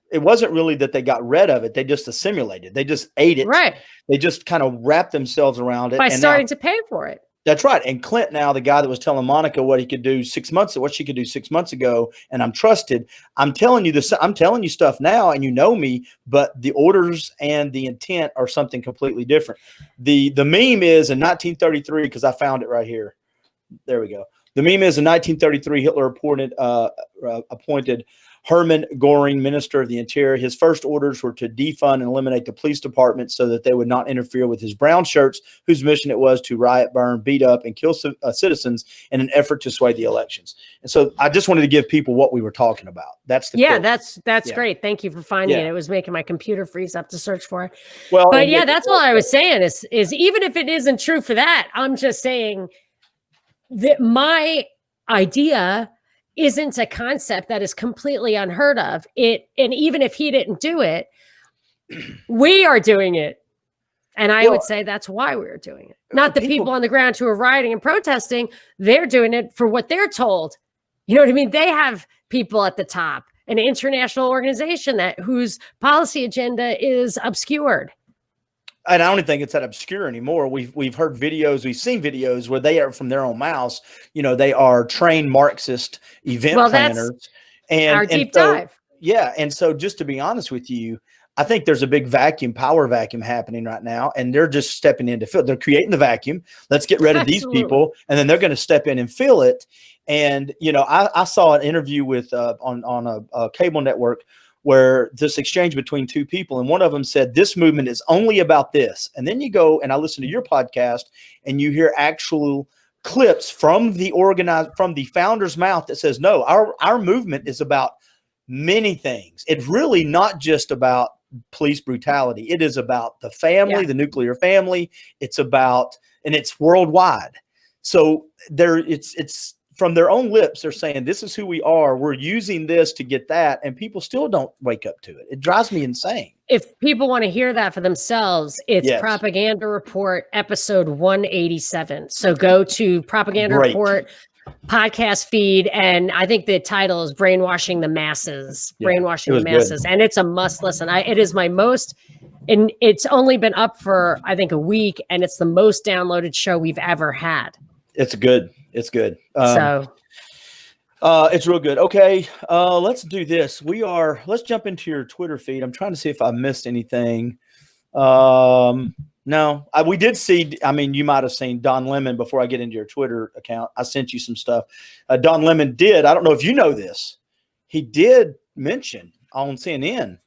It wasn't really that they got rid of it; they just assimilated. They just ate it. Right. They just kind of wrapped themselves around it by starting to pay for it. That's right. And Clint, now the guy that was telling Monica what she could do 6 months ago, and I'm trusted. I'm telling you this. I'm telling you stuff now, and you know me, but the orders and the intent are something completely different. The meme is in 1933, because I found it right here. There we go. The meme is in 1933, Hitler appointed Hermann Göring Minister of the Interior. His first orders were to defund and eliminate the police department so that they would not interfere with his brown shirts, whose mission it was to riot, burn, beat up, and kill citizens in an effort to sway the elections. And so I just wanted to give people what we were talking about. That's the quote. That's great. Thank you for finding it. It was making my computer freeze up to search for it. Well, but yeah, that's all I was saying is even if it isn't true for that, I'm just saying that my idea isn't a concept that is completely unheard of. And even if he didn't do it, we are doing it. And I would say that's why we're doing it. Not the people on the ground who are rioting and protesting. They're doing it for what they're told. You know what I mean? They have people at the top, an international organization whose policy agenda is obscured. And I don't think it's that obscure anymore. We've heard videos, we've seen videos where they are from their own mouths. They are trained Marxist event planners, and our deep dive. Yeah, and so just to be honest with you, I think there's a big power vacuum happening right now, and they're just stepping in to fill. They're creating the vacuum. Let's get rid of these people, and then they're going to step in and fill it. And I saw an interview with on a cable network where this exchange between two people, and one of them said, this movement is only about this. And then you go and I listen to your podcast and you hear actual clips from the founder's mouth that says, no, our movement is about many things. It's really not just about police brutality. It is about the family, the nuclear family. It's about, and it's worldwide. So it's from their own lips, they're saying, this is who we are. We're using this to get that. And people still don't wake up to it. It drives me insane. If people want to hear that for themselves, it's Propaganda Report episode 187. So go to Propaganda Report podcast feed. And I think the title is Brainwashing the Masses, Brainwashing the Masses. Good. And it's a must listen. It is my most, and it's only been up for, I think, a week. And it's the most downloaded show we've ever had. It's good. It's good. It's real good. Okay. Let's do this. Let's jump into your Twitter feed. I'm trying to see if I missed anything. No, we did see, you might've seen Don Lemon before I get into your Twitter account. I sent you some stuff. Don Lemon I don't know if you know this. He did mention on CNN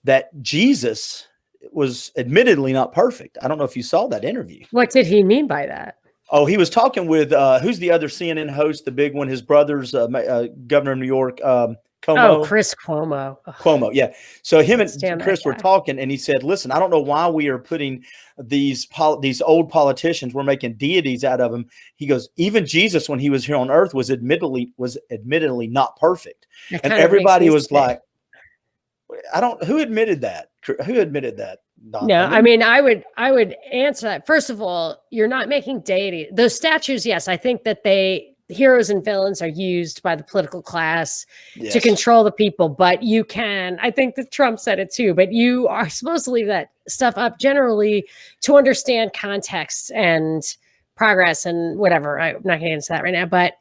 that Jesus was admittedly not perfect. I don't know if you saw that interview. What did he mean by that? Oh, he was talking with who's the other CNN host, the big one, his brother's governor of New York, Cuomo. Oh, Chris Cuomo. Cuomo, yeah. So him and Chris were talking, and he said, "Listen, I don't know why we are putting these old politicians. We're making deities out of them." He goes, "Even Jesus, when he was here on earth, was admittedly not perfect." And everybody was like, who admitted that? Who admitted that? No, I would answer that. First of all, you're not making deity. Those statues, yes, I think that heroes and villains are used by the political class to control the people, but I think that Trump said it too, but you are supposed to leave that stuff up generally to understand context and progress and whatever. I'm not getting into that right now, but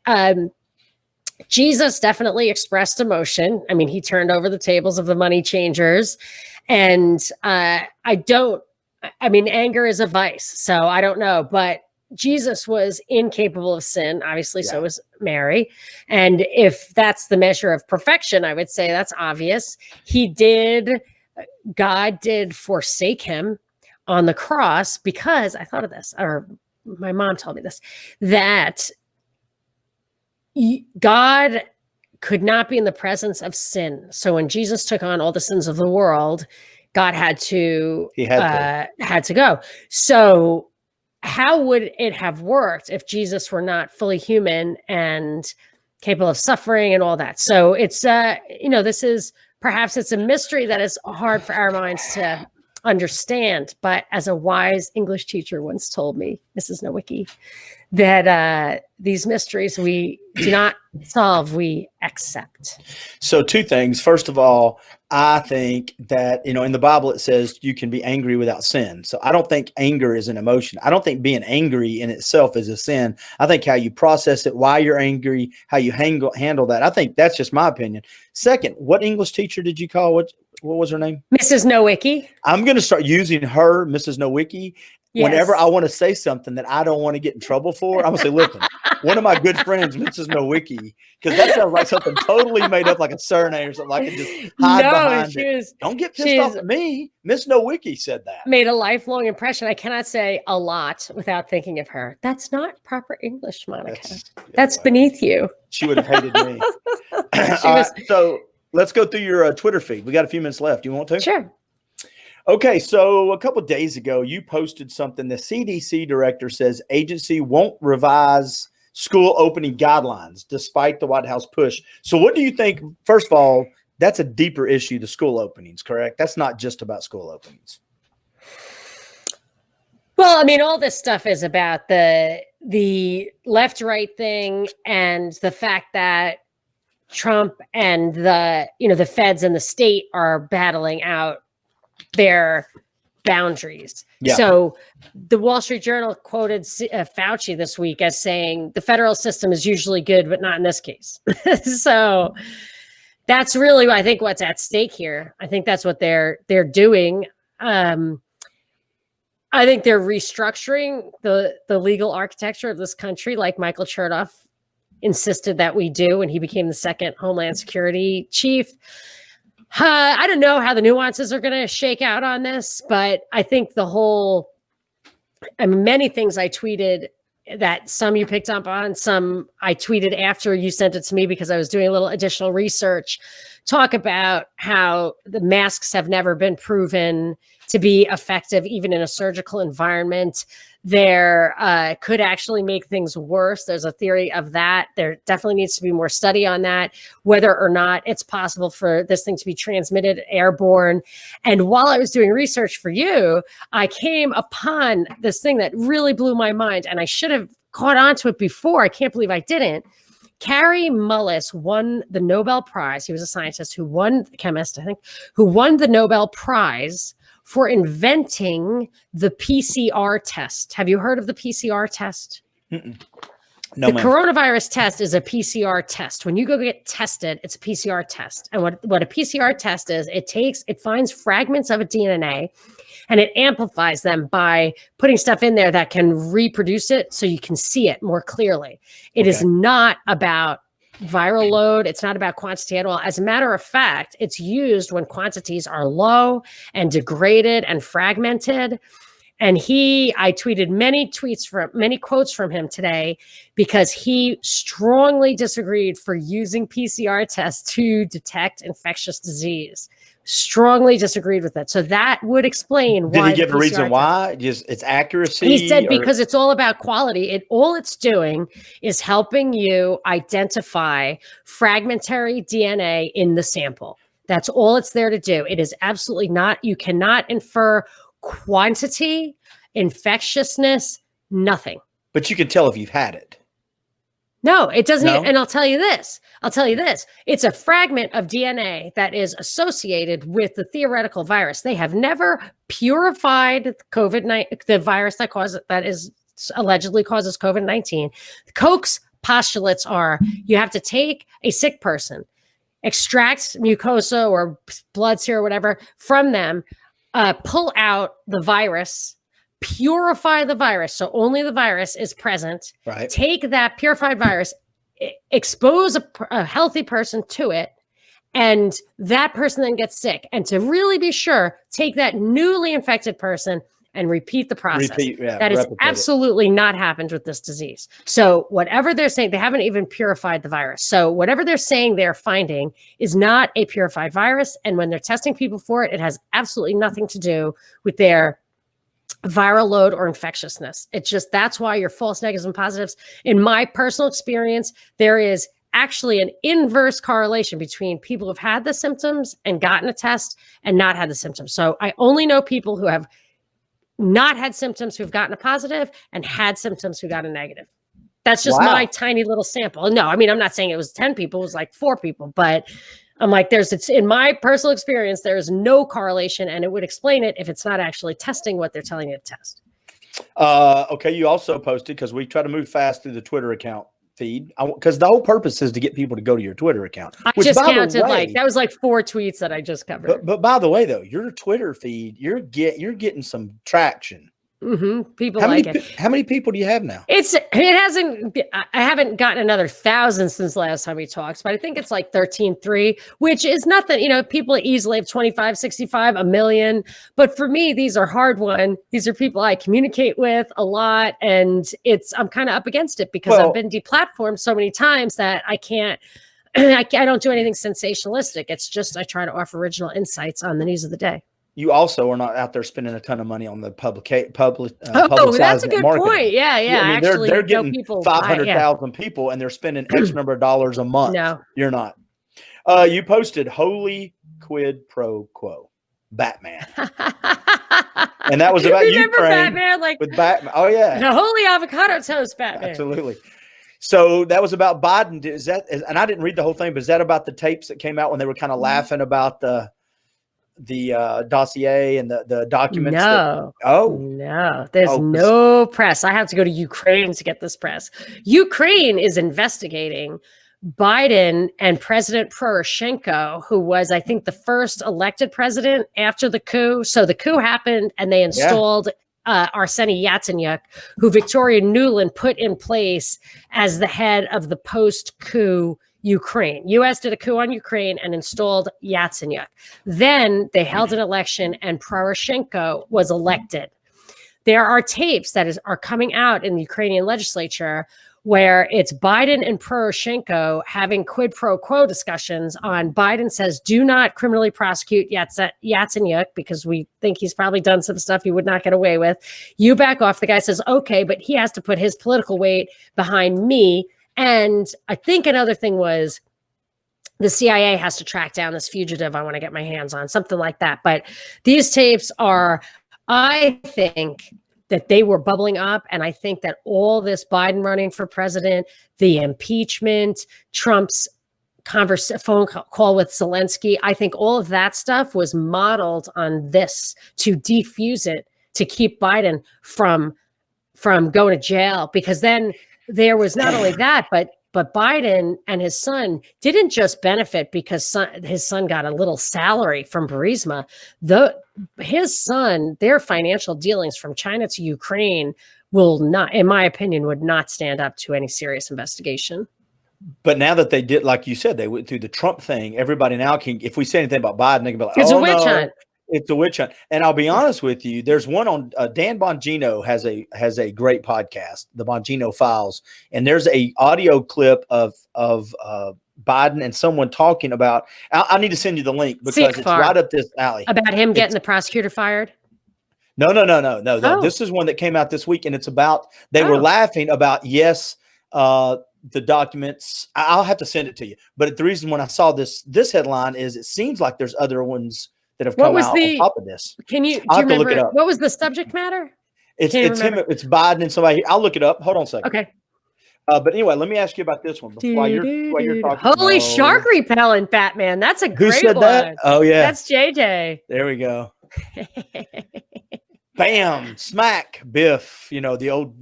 Jesus definitely expressed emotion. He turned over the tables of the money changers. And anger is a vice. So I don't know, but Jesus was incapable of sin. Obviously, so was Mary. And if that's the measure of perfection, I would say that's obvious. God did forsake him on the cross because I thought of this, or my mom told me this, that God could not be in the presence of sin. So when Jesus took on all the sins of the world, God had to go. So how would it have worked if Jesus were not fully human and capable of suffering and all that? So it's, perhaps it's a mystery that is hard for our minds to understand. But as a wise English teacher once told me, Mrs. Nowicki, that these mysteries we do not solve, we accept. So two things. First of all, I think that, in the Bible, it says you can be angry without sin. So I don't think anger is an emotion. I don't think being angry in itself is a sin. I think how you process it, why you're angry, how you handle that. I think that's just my opinion. Second, what English teacher did you call? What was her name? Mrs. Nowicki. I'm going to start using her, Mrs. Nowicki. Yes. Whenever I want to say something that I don't want to get in trouble for, I'm going to say, listen, one of my good friends, Mrs. Nowicki, because that sounds like something totally made up, like a surname or something. I can just hide behind it. Don't get pissed off at me. Miss Nowicki said that. Made a lifelong impression. I cannot say a lot without thinking of her. That's not proper English, Monica. That's beneath you. She would have hated me. So let's go through your Twitter feed. We got a few minutes left. You want to? Sure. Okay, so a couple of days ago, you posted something. The CDC director says agency won't revise school opening guidelines despite the White House push. So what do you think? First of all, that's a deeper issue to school openings, correct? That's not just about school openings. Well, all this stuff is about the left-right thing and the fact that Trump and the feds and the state are battling out their boundaries. Yeah. So the Wall Street Journal quoted Fauci this week as saying the federal system is usually good, but not in this case. So that's really, I think, what's at stake here. I think that's what they're doing. I think they're restructuring the legal architecture of this country, like Michael Chertoff insisted that we do when he became the second Homeland Security chief. I don't know how the nuances are going to shake out on this, but I think many things I tweeted that some you picked up on, some I tweeted after you sent it to me because I was doing a little additional research, talk about how the masks have never been proven to be effective, even in a surgical environment. There could actually make things worse. There's a theory of that. There definitely needs to be more study on that, whether or not it's possible for this thing to be transmitted airborne. And while I was doing research for you, I came upon this thing that really blew my mind, and I should have caught on to it before. I can't believe I didn't. Kary Mullis won the Nobel Prize. He was a scientist chemist, I think, who won the Nobel Prize for inventing the PCR test. Have you heard of the PCR test? No, the coronavirus test is a PCR test. When you go get tested, it's a PCR test. And what a PCR test is, it finds fragments of a DNA and it amplifies them by putting stuff in there that can reproduce it so you can see it more clearly. It is not about viral load. It's not about quantity at all. As a matter of fact, it's used when quantities are low and degraded and fragmented. And I tweeted many quotes from him today because he strongly disagreed for using PCR tests to detect infectious disease. Strongly disagreed with that. So that would explain why. Did he give a reason why? Just its accuracy? He said because it's all about quality. All it's doing is helping you identify fragmentary DNA in the sample. That's all it's there to do. It is absolutely not. You cannot infer quantity, infectiousness, nothing. But you can tell if you've had it. No, it doesn't. No? And I'll tell you this. It's a fragment of DNA that is associated with the theoretical virus. They have never purified the virus that is allegedly causes COVID-19. Koch's postulates are you have to take a sick person, extract mucosa or blood serum or whatever from them, pull out the virus, purify the virus so only the virus is present, right? Take that purified virus, expose a healthy person to it, and that person then gets sick. And to really be sure, take that newly infected person and repeat the process. That is absolutely not happened with this disease. So whatever they're saying, they haven't even purified the virus. So whatever they're saying they're finding is not a purified virus. And when they're testing people for it, it has absolutely nothing to do with their viral load or infectiousness. That's why you're false negatives and positives. In my personal experience, there is actually an inverse correlation between people who've had the symptoms and gotten a test and not had the symptoms. So I only know people who have not had symptoms who've gotten a positive and had symptoms who got a negative. That's just my tiny little sample. No, I mean, I'm not saying it was 10 people, it was like 4 people, but I'm like, in my personal experience, there is no correlation, and it would explain it if it's not actually testing what they're telling you to test. Okay. You also posted, because we try to move fast through the Twitter account feed, because the whole purpose is to get people to go to your Twitter account. I just counted that was like 4 tweets that I just covered. But by the way, though, your Twitter feed, you're getting some traction. Mm-hmm. People like it. How many people do you have now? I haven't gotten another 1,000 since last time we talked, but I think it's like 13.3, which is nothing. You know, people easily have 25, 65, a million. But for me, these are hard won. These are people I communicate with a lot. And I'm kind of up against it because I've been deplatformed so many times that I don't do anything sensationalistic. It's just, I try to offer original insights on the news of the day. You also are not out there spending a ton of money on the publicizing that's a good marketing. Point. Yeah. I mean, they're getting 500,000 people, and they're spending X number of dollars a month. No, you're not. You posted "Holy quid pro quo, Batman," and that was about Ukraine. Batman, with Batman. Oh yeah, the holy avocado toast, Batman. Absolutely. So that was about Biden. And I didn't read the whole thing, but is that about the tapes that came out when they were kind of laughing about the dossier and the documents? No. There's no press. I have to go to Ukraine to get this press. Ukraine is investigating Biden and President Poroshenko, who was, I think, the first elected president after the coup. So the coup happened and they installed Arseniy Yatsenyuk, who Victoria Nuland put in place as the head of the post-coup Ukraine. U.S. did a coup on Ukraine and installed Yatsenyuk. Then they held an election and Poroshenko was elected. There are tapes that are coming out in the Ukrainian legislature where it's Biden and Poroshenko having quid pro quo discussions on Biden says, do not criminally prosecute Yatsenyuk because we think he's probably done some stuff he would not get away with. You back off. The guy says, okay, but he has to put his political weight behind me. And I think another thing was the CIA has to track down this fugitive I want to get my hands on, something like that. But these tapes are, I think, that they were bubbling up. And I think that all this Biden running for president, the impeachment, Trump's phone call with Zelensky, I think all of that stuff was modeled on this to defuse it, to keep Biden from going to jail. Because then there was not only that, but Biden and his son didn't just benefit because his son got a little salary from Burisma. His son, their financial dealings from China to Ukraine will not, in my opinion, would not stand up to any serious investigation. But now that they did, like you said, they went through the Trump thing, everybody now can, if we say anything about Biden, they can be like, it's a witch hunt. It's a witch hunt. And I'll be honest with you, there's one on Dan Bongino has a great podcast, the Bongino Files, and there's a audio clip of Biden and someone talking about. I need to send you the link because it's right up this alley about him getting the prosecutor fired. No. This is one that came out this week, and it's about they were laughing about the documents. I'll have to send it to you. But the reason when I saw this headline is it seems like there's other ones that have come out on top of this. Do you remember, look it up. What was the subject matter? It's him. It's Biden and somebody. I'll look it up. Hold on a second. Okay. But anyway, let me ask you about this one while you're talking. Holy shark repellent, Batman. That's a great one. Who said that? Oh yeah, that's JJ. There we go. Bam, smack, biff. You know the old.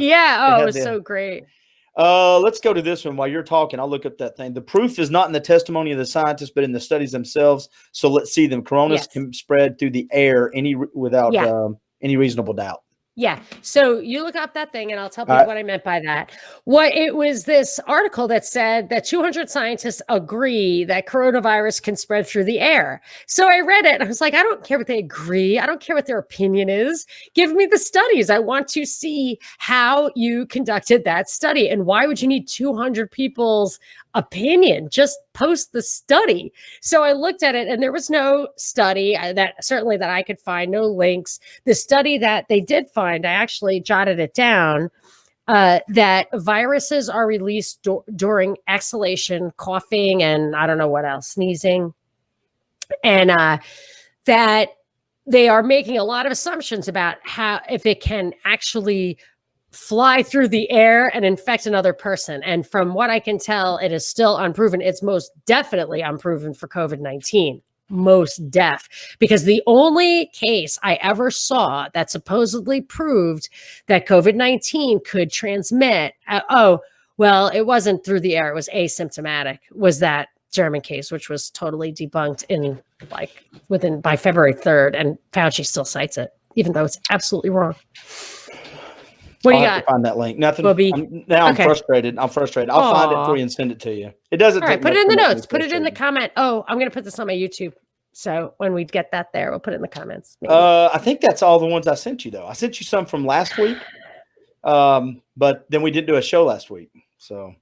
Yeah. Oh, it was so great. Let's go to this one while you're talking. I'll look up that thing. The proof is not in the testimony of the scientists, but in the studies themselves. So let's see them. Coronas can spread through the air without any reasonable doubt. Yeah. So you look up that thing and I'll tell you what I meant by that. It was this article that said that 200 scientists agree that coronavirus can spread through the air. So I read it and I was like, I don't care what they agree. I don't care what their opinion is. Give me the studies. I want to see how you conducted that study. And why would you need 200 people's opinion? Just post the study. So I looked at it and there was no study that I could find, no links. The study that they did find, I actually jotted it down, that viruses are released during exhalation, coughing, and I don't know what else, sneezing. And that they are making a lot of assumptions about if it can actually fly through the air and infect another person. And from what I can tell, it is still unproven. It's most definitely unproven for COVID-19. Most deaf, because the only case I ever saw that supposedly proved that COVID-19 could transmit, it wasn't through the air, it was asymptomatic, was that German case, which was totally debunked by February 3rd. And Fauci still cites it, even though it's absolutely wrong. What do you got? Find that link. Nothing. I'm frustrated. I'll find it for you and send it to you. It doesn't. All right, put it in the notes. Put it in the comment. Oh, I'm going to put this on my YouTube. So when we get that there, we'll put it in the comments. Maybe. I think that's all the ones I sent you, though. I sent you some from last week, but then we didn't do a show last week. So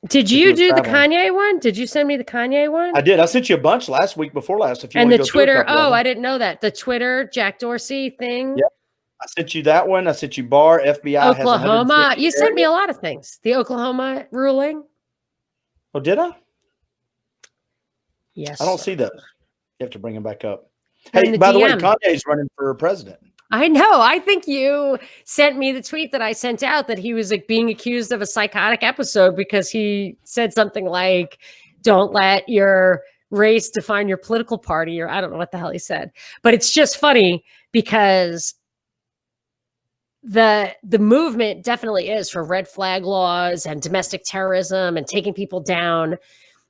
did you do the Kanye one? Did you send me the Kanye one? I did. I sent you a bunch last week before last. If you and the Twitter. Oh, I didn't know that. The Twitter Jack Dorsey thing. Yep. I sent you that one. I sent you Barr, FBI. Oklahoma. You sent me a lot of things. The Oklahoma ruling. Oh, did I? Yes. I don't see those. You have to bring them back up. Hey, by the way, Kanye's running for president. I know. I think you sent me the tweet that I sent out that he was being accused of a psychotic episode because he said something like, don't let your race define your political party, or I don't know what the hell he said. But it's just funny because the movement definitely is for red flag laws and domestic terrorism and taking people down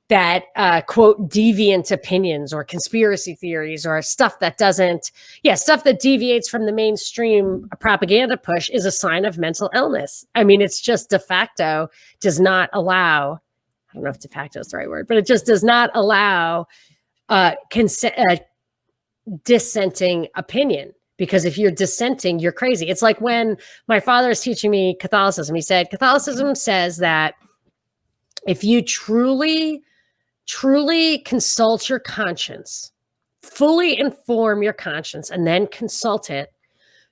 that quote deviant opinions or conspiracy theories or stuff that deviates from the mainstream propaganda push is a sign of mental illness. I mean, it's just de facto does not allow, I don't know if de facto is the right word, but it just does not allow dissenting opinion. Because if you're dissenting, you're crazy. It's like when my father is teaching me Catholicism. He said, Catholicism says that if you truly consult your conscience, fully inform your conscience, and then consult it,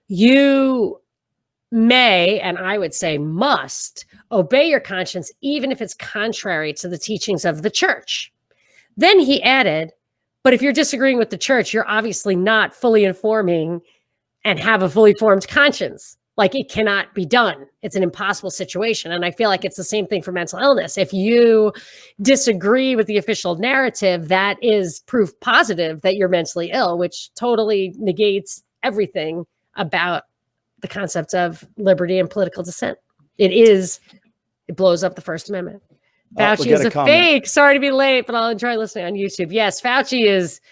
you may, and I would say must, obey your conscience, even if it's contrary to the teachings of the church. Then he added, but if you're disagreeing with the church, you're obviously not fully informing and have a fully formed conscience. Like, it cannot be done. It's an impossible situation. And I feel like it's the same thing for mental illness. If you disagree with the official narrative, that is proof positive that you're mentally ill, which totally negates everything about the concept of liberty and political dissent. It blows up the First Amendment. Fauci is a fake. Sorry to be late, but I'll enjoy listening on YouTube. Yes, Fauci is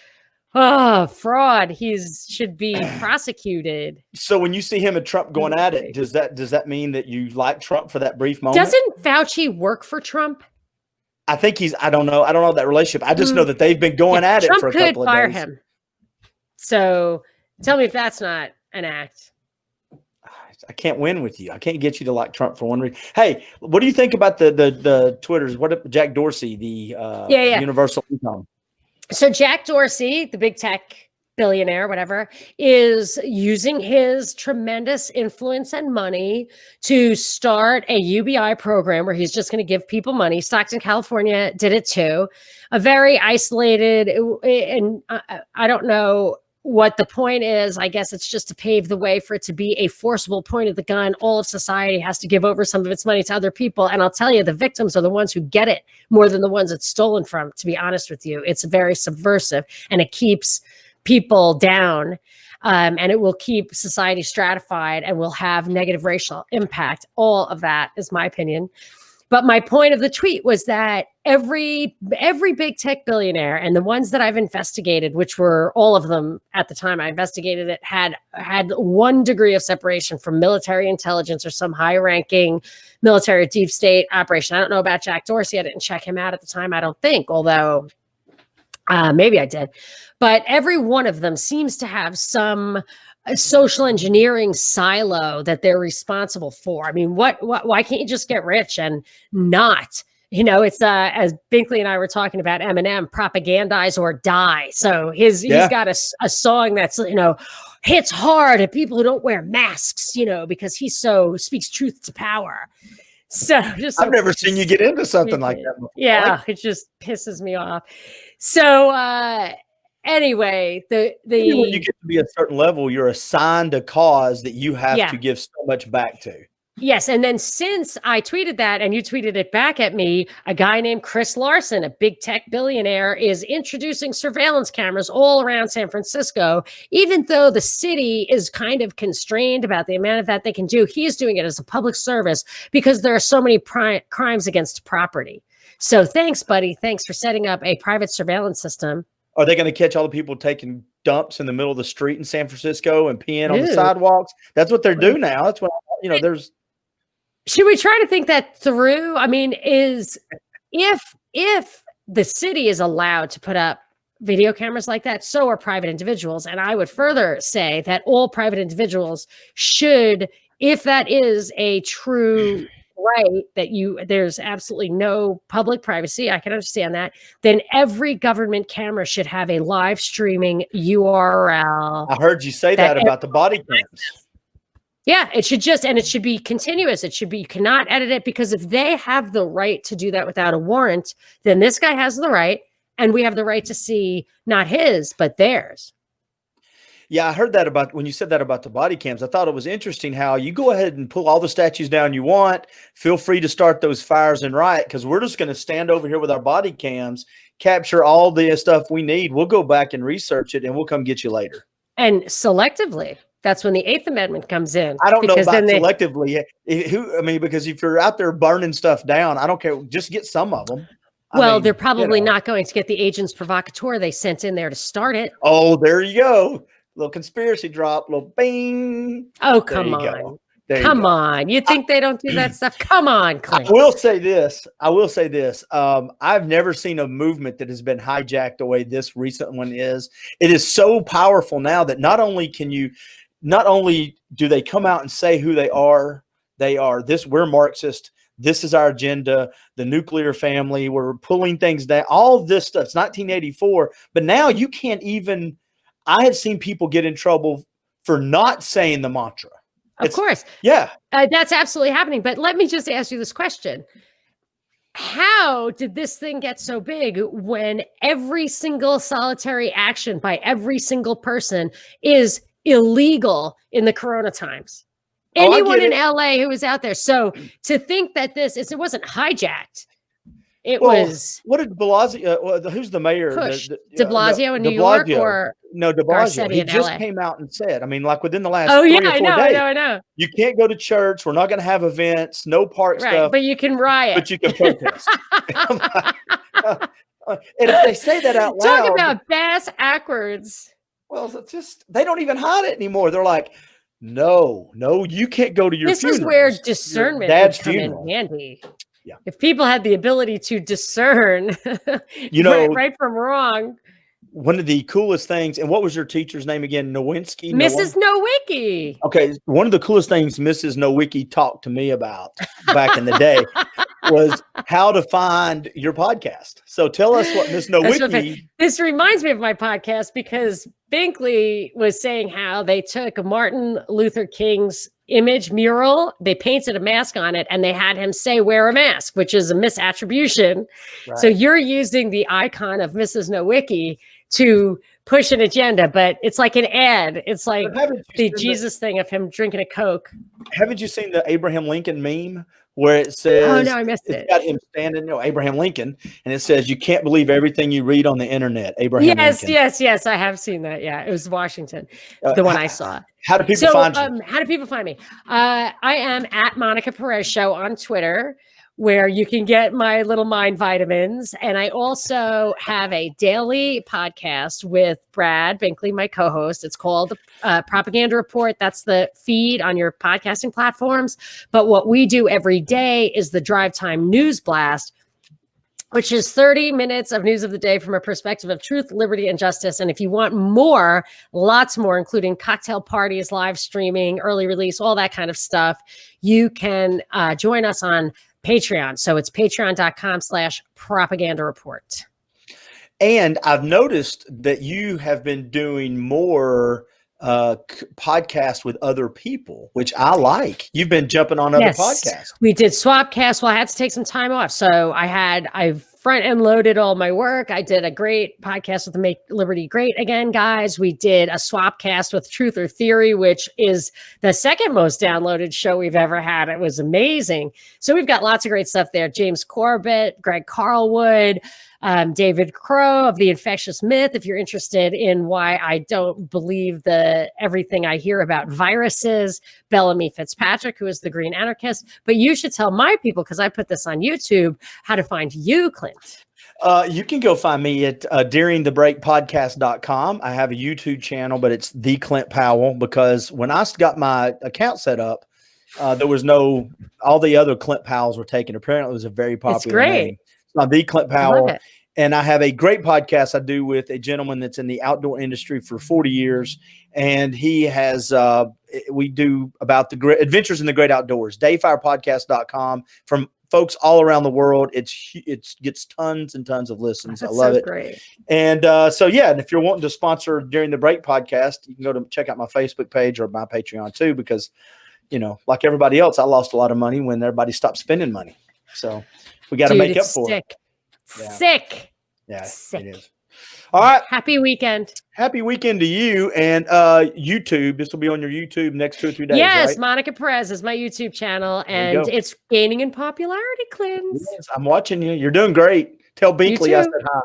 fraud. He should be prosecuted. So when you see him and Trump going at it, does that mean that you like Trump for that brief moment? Doesn't Fauci work for Trump? I think I don't know that relationship. I just know that they've been going at it for a couple of days. Trump could fire him. So tell me if that's not an act. I can't win with you. I can't get you to like Trump for one reason. Hey, what do you think about the Twitters? What Jack Dorsey, the universal income? So Jack Dorsey, the big tech billionaire, whatever, is using his tremendous influence and money to start a UBI program where he's just going to give people money. Stockton, California did it too. A very isolated, and I don't know what the point is. I guess it's just to pave the way for it to be a forcible point of the gun. All of society has to give over some of its money to other people. And I'll tell you, the victims are the ones who get it more than the ones it's stolen from, to be honest with you. It's very subversive, and it keeps people down, and it will keep society stratified and will have negative racial impact. All of that is my opinion. But my point of the tweet was that every big tech billionaire, and the ones that I've investigated, which were all of them at the time I investigated it, had one degree of separation from military intelligence or some high-ranking military deep state operation. I don't know about Jack Dorsey. I didn't check him out at the time, I don't think, although maybe I did. But every one of them seems to have some social engineering silo that they're responsible for. I mean, why can't you just get rich and not? You know, it's as Binkley and I were talking about Eminem, propagandize or die. So he's got a song that's, you know, hits hard at people who don't wear masks, you know, because he speaks truth to power. So I've never seen you get into something like that before. Yeah, it just pisses me off. So anyway, when you get to be a certain level, you're assigned a cause that you have to give so much back to. Yes. And then since I tweeted that and you tweeted it back at me, a guy named Chris Larson, a big tech billionaire, is introducing surveillance cameras all around San Francisco. Even though the city is kind of constrained about the amount of that they can do, he's doing it as a public service because there are so many crimes against property. So thanks, buddy. Thanks for setting up a private surveillance system. Are they going to catch all the people taking dumps in the middle of the street in San Francisco and peeing on the sidewalks? That's what they're doing now. That's what, you know, there's. Should we try to think that through? I mean, if the city is allowed to put up video cameras like that, so are private individuals. And I would further say that all private individuals should, if that is a true right, that there's absolutely no public privacy, I can understand that, then every government camera should have a live streaming URL. I heard you say that about the body cams. Yeah, it should be continuous. You cannot edit it, because if they have the right to do that without a warrant, then this guy has the right, and we have the right to see not his, but theirs. Yeah, I heard that about when you said that about the body cams. I thought it was interesting how you go ahead and pull all the statues down you want. Feel free to start those fires and riot, because we're just going to stand over here with our body cams, capture all the stuff we need. We'll go back and research it, and we'll come get you later. And selectively. That's when the Eighth Amendment comes in. I don't know about selectively. Because if you're out there burning stuff down, I don't care. Just get some of them. Well, they're probably not going to get the agents provocateur they sent in there to start it. Oh, there you go. Little conspiracy drop, little bing. Oh, come on. Come on. You think they don't do that stuff? Come on, Clint. I will say this. I've never seen a movement that has been hijacked the way this recent one is. It is so powerful now that not only do they come out and say who they are this, we're Marxist. This is our agenda, the nuclear family. We're pulling things down. All of this stuff. It's 1984, but now you can't even. I have seen people get in trouble for not saying the mantra. Of course. Yeah. That's absolutely happening. But let me just ask you this question. How did this thing get so big when every single solitary action by every single person is illegal in the Corona times? Anyone in LA who was out there. So to think that it wasn't hijacked. It was. What did Blasio? Who's the mayor? De Blasio in New York, or no? De Blasio. He just came out and said, like within the last 3 or 4 days, I know. You can't go to church. We're not going to have events. No park stuff. But you can riot. But you can protest. And if they say that out loud, talk about bass backwards. Well, it's just they don't even hide it anymore. They're like, no, you can't go to your. This is where discernment would come in handy. Yeah. If people had the ability to discern, right from wrong. One of the coolest things, and what was your teacher's name again? Nowinski? Mrs. Nowicki. Okay. One of the coolest things Mrs. Nowicki talked to me about back in the day was how to find your podcast. So tell us what Miss Nowicki. This reminds me of my podcast because Binkley was saying how they took Martin Luther King's image mural, they painted a mask on it, and they had him say wear a mask, which is a misattribution. Right. So you're using the icon of Mrs. Nowicki to push an agenda, but it's like an ad. It's like the Jesus thing of him drinking a Coke. Haven't you seen the Abraham Lincoln meme where it says, oh no, I missed it. It's got him standing, Abraham Lincoln, and it says, you can't believe everything you read on the internet, Abraham Lincoln. Yes, I have seen that. Yeah, it was Washington, the one I saw. How do people find you? How do people find me? I am at Monica Perez Show on Twitter, where you can get my little mind vitamins. And I also have a daily podcast with Brad Binkley, my co-host. It's called Propaganda Report. That's the feed on your podcasting platforms. But what we do every day is the Drive Time News Blast, which is 30 minutes of news of the day from a perspective of truth, liberty, and justice. And if you want more, lots more, including cocktail parties, live streaming, early release, all that kind of stuff, you can join us on Patreon. So it's patreon.com/propaganda report. And I've noticed that you have been doing more podcasts with other people, which I like. You've been jumping on other podcasts. We did Swapcast. Well, I had to take some time off. So I front end loaded all my work. I did a great podcast with the Make Liberty Great Again guys. We did a Swapcast with Truth or Theory, which is the second most downloaded show we've ever had. It was amazing. So we've got lots of great stuff there. James Corbett, Greg Carlwood, David Crow of The Infectious Myth. If you're interested in why I don't believe everything I hear about viruses, Bellamy Fitzpatrick, who is the Green Anarchist. But you should tell my people, because I put this on YouTube, how to find you, Clint. You can go find me at duringthebreakpodcast.com. I have a YouTube channel, but it's The Clint Powell, because when I got my account set up, there was all the other Clint Powells were taken. Apparently it was a very popular name. So I'm The Clint Powell. And I have a great podcast I do with a gentleman that's in the outdoor industry for 40 years. And he has, we do about the great adventures in the great outdoors, dayfirepodcast.com, from folks all around the world. It gets tons and tons of listens. That's I love it. Great. And and if you're wanting to sponsor During the Break podcast, you can go to check out my Facebook page or my Patreon too, because, like everybody else, I lost a lot of money when everybody stopped spending money. So we got to make up for it. Sick. Yeah, Sick. it is. All right. Happy weekend. Happy weekend to you and YouTube. This will be on your YouTube next 2 or 3 days. Yes, right? Monica Perez is my YouTube channel, and it's gaining in popularity, Clint. Yes, I'm watching you. You're doing great. Tell Binkley I said hi.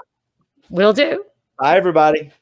Will do. Bye, everybody.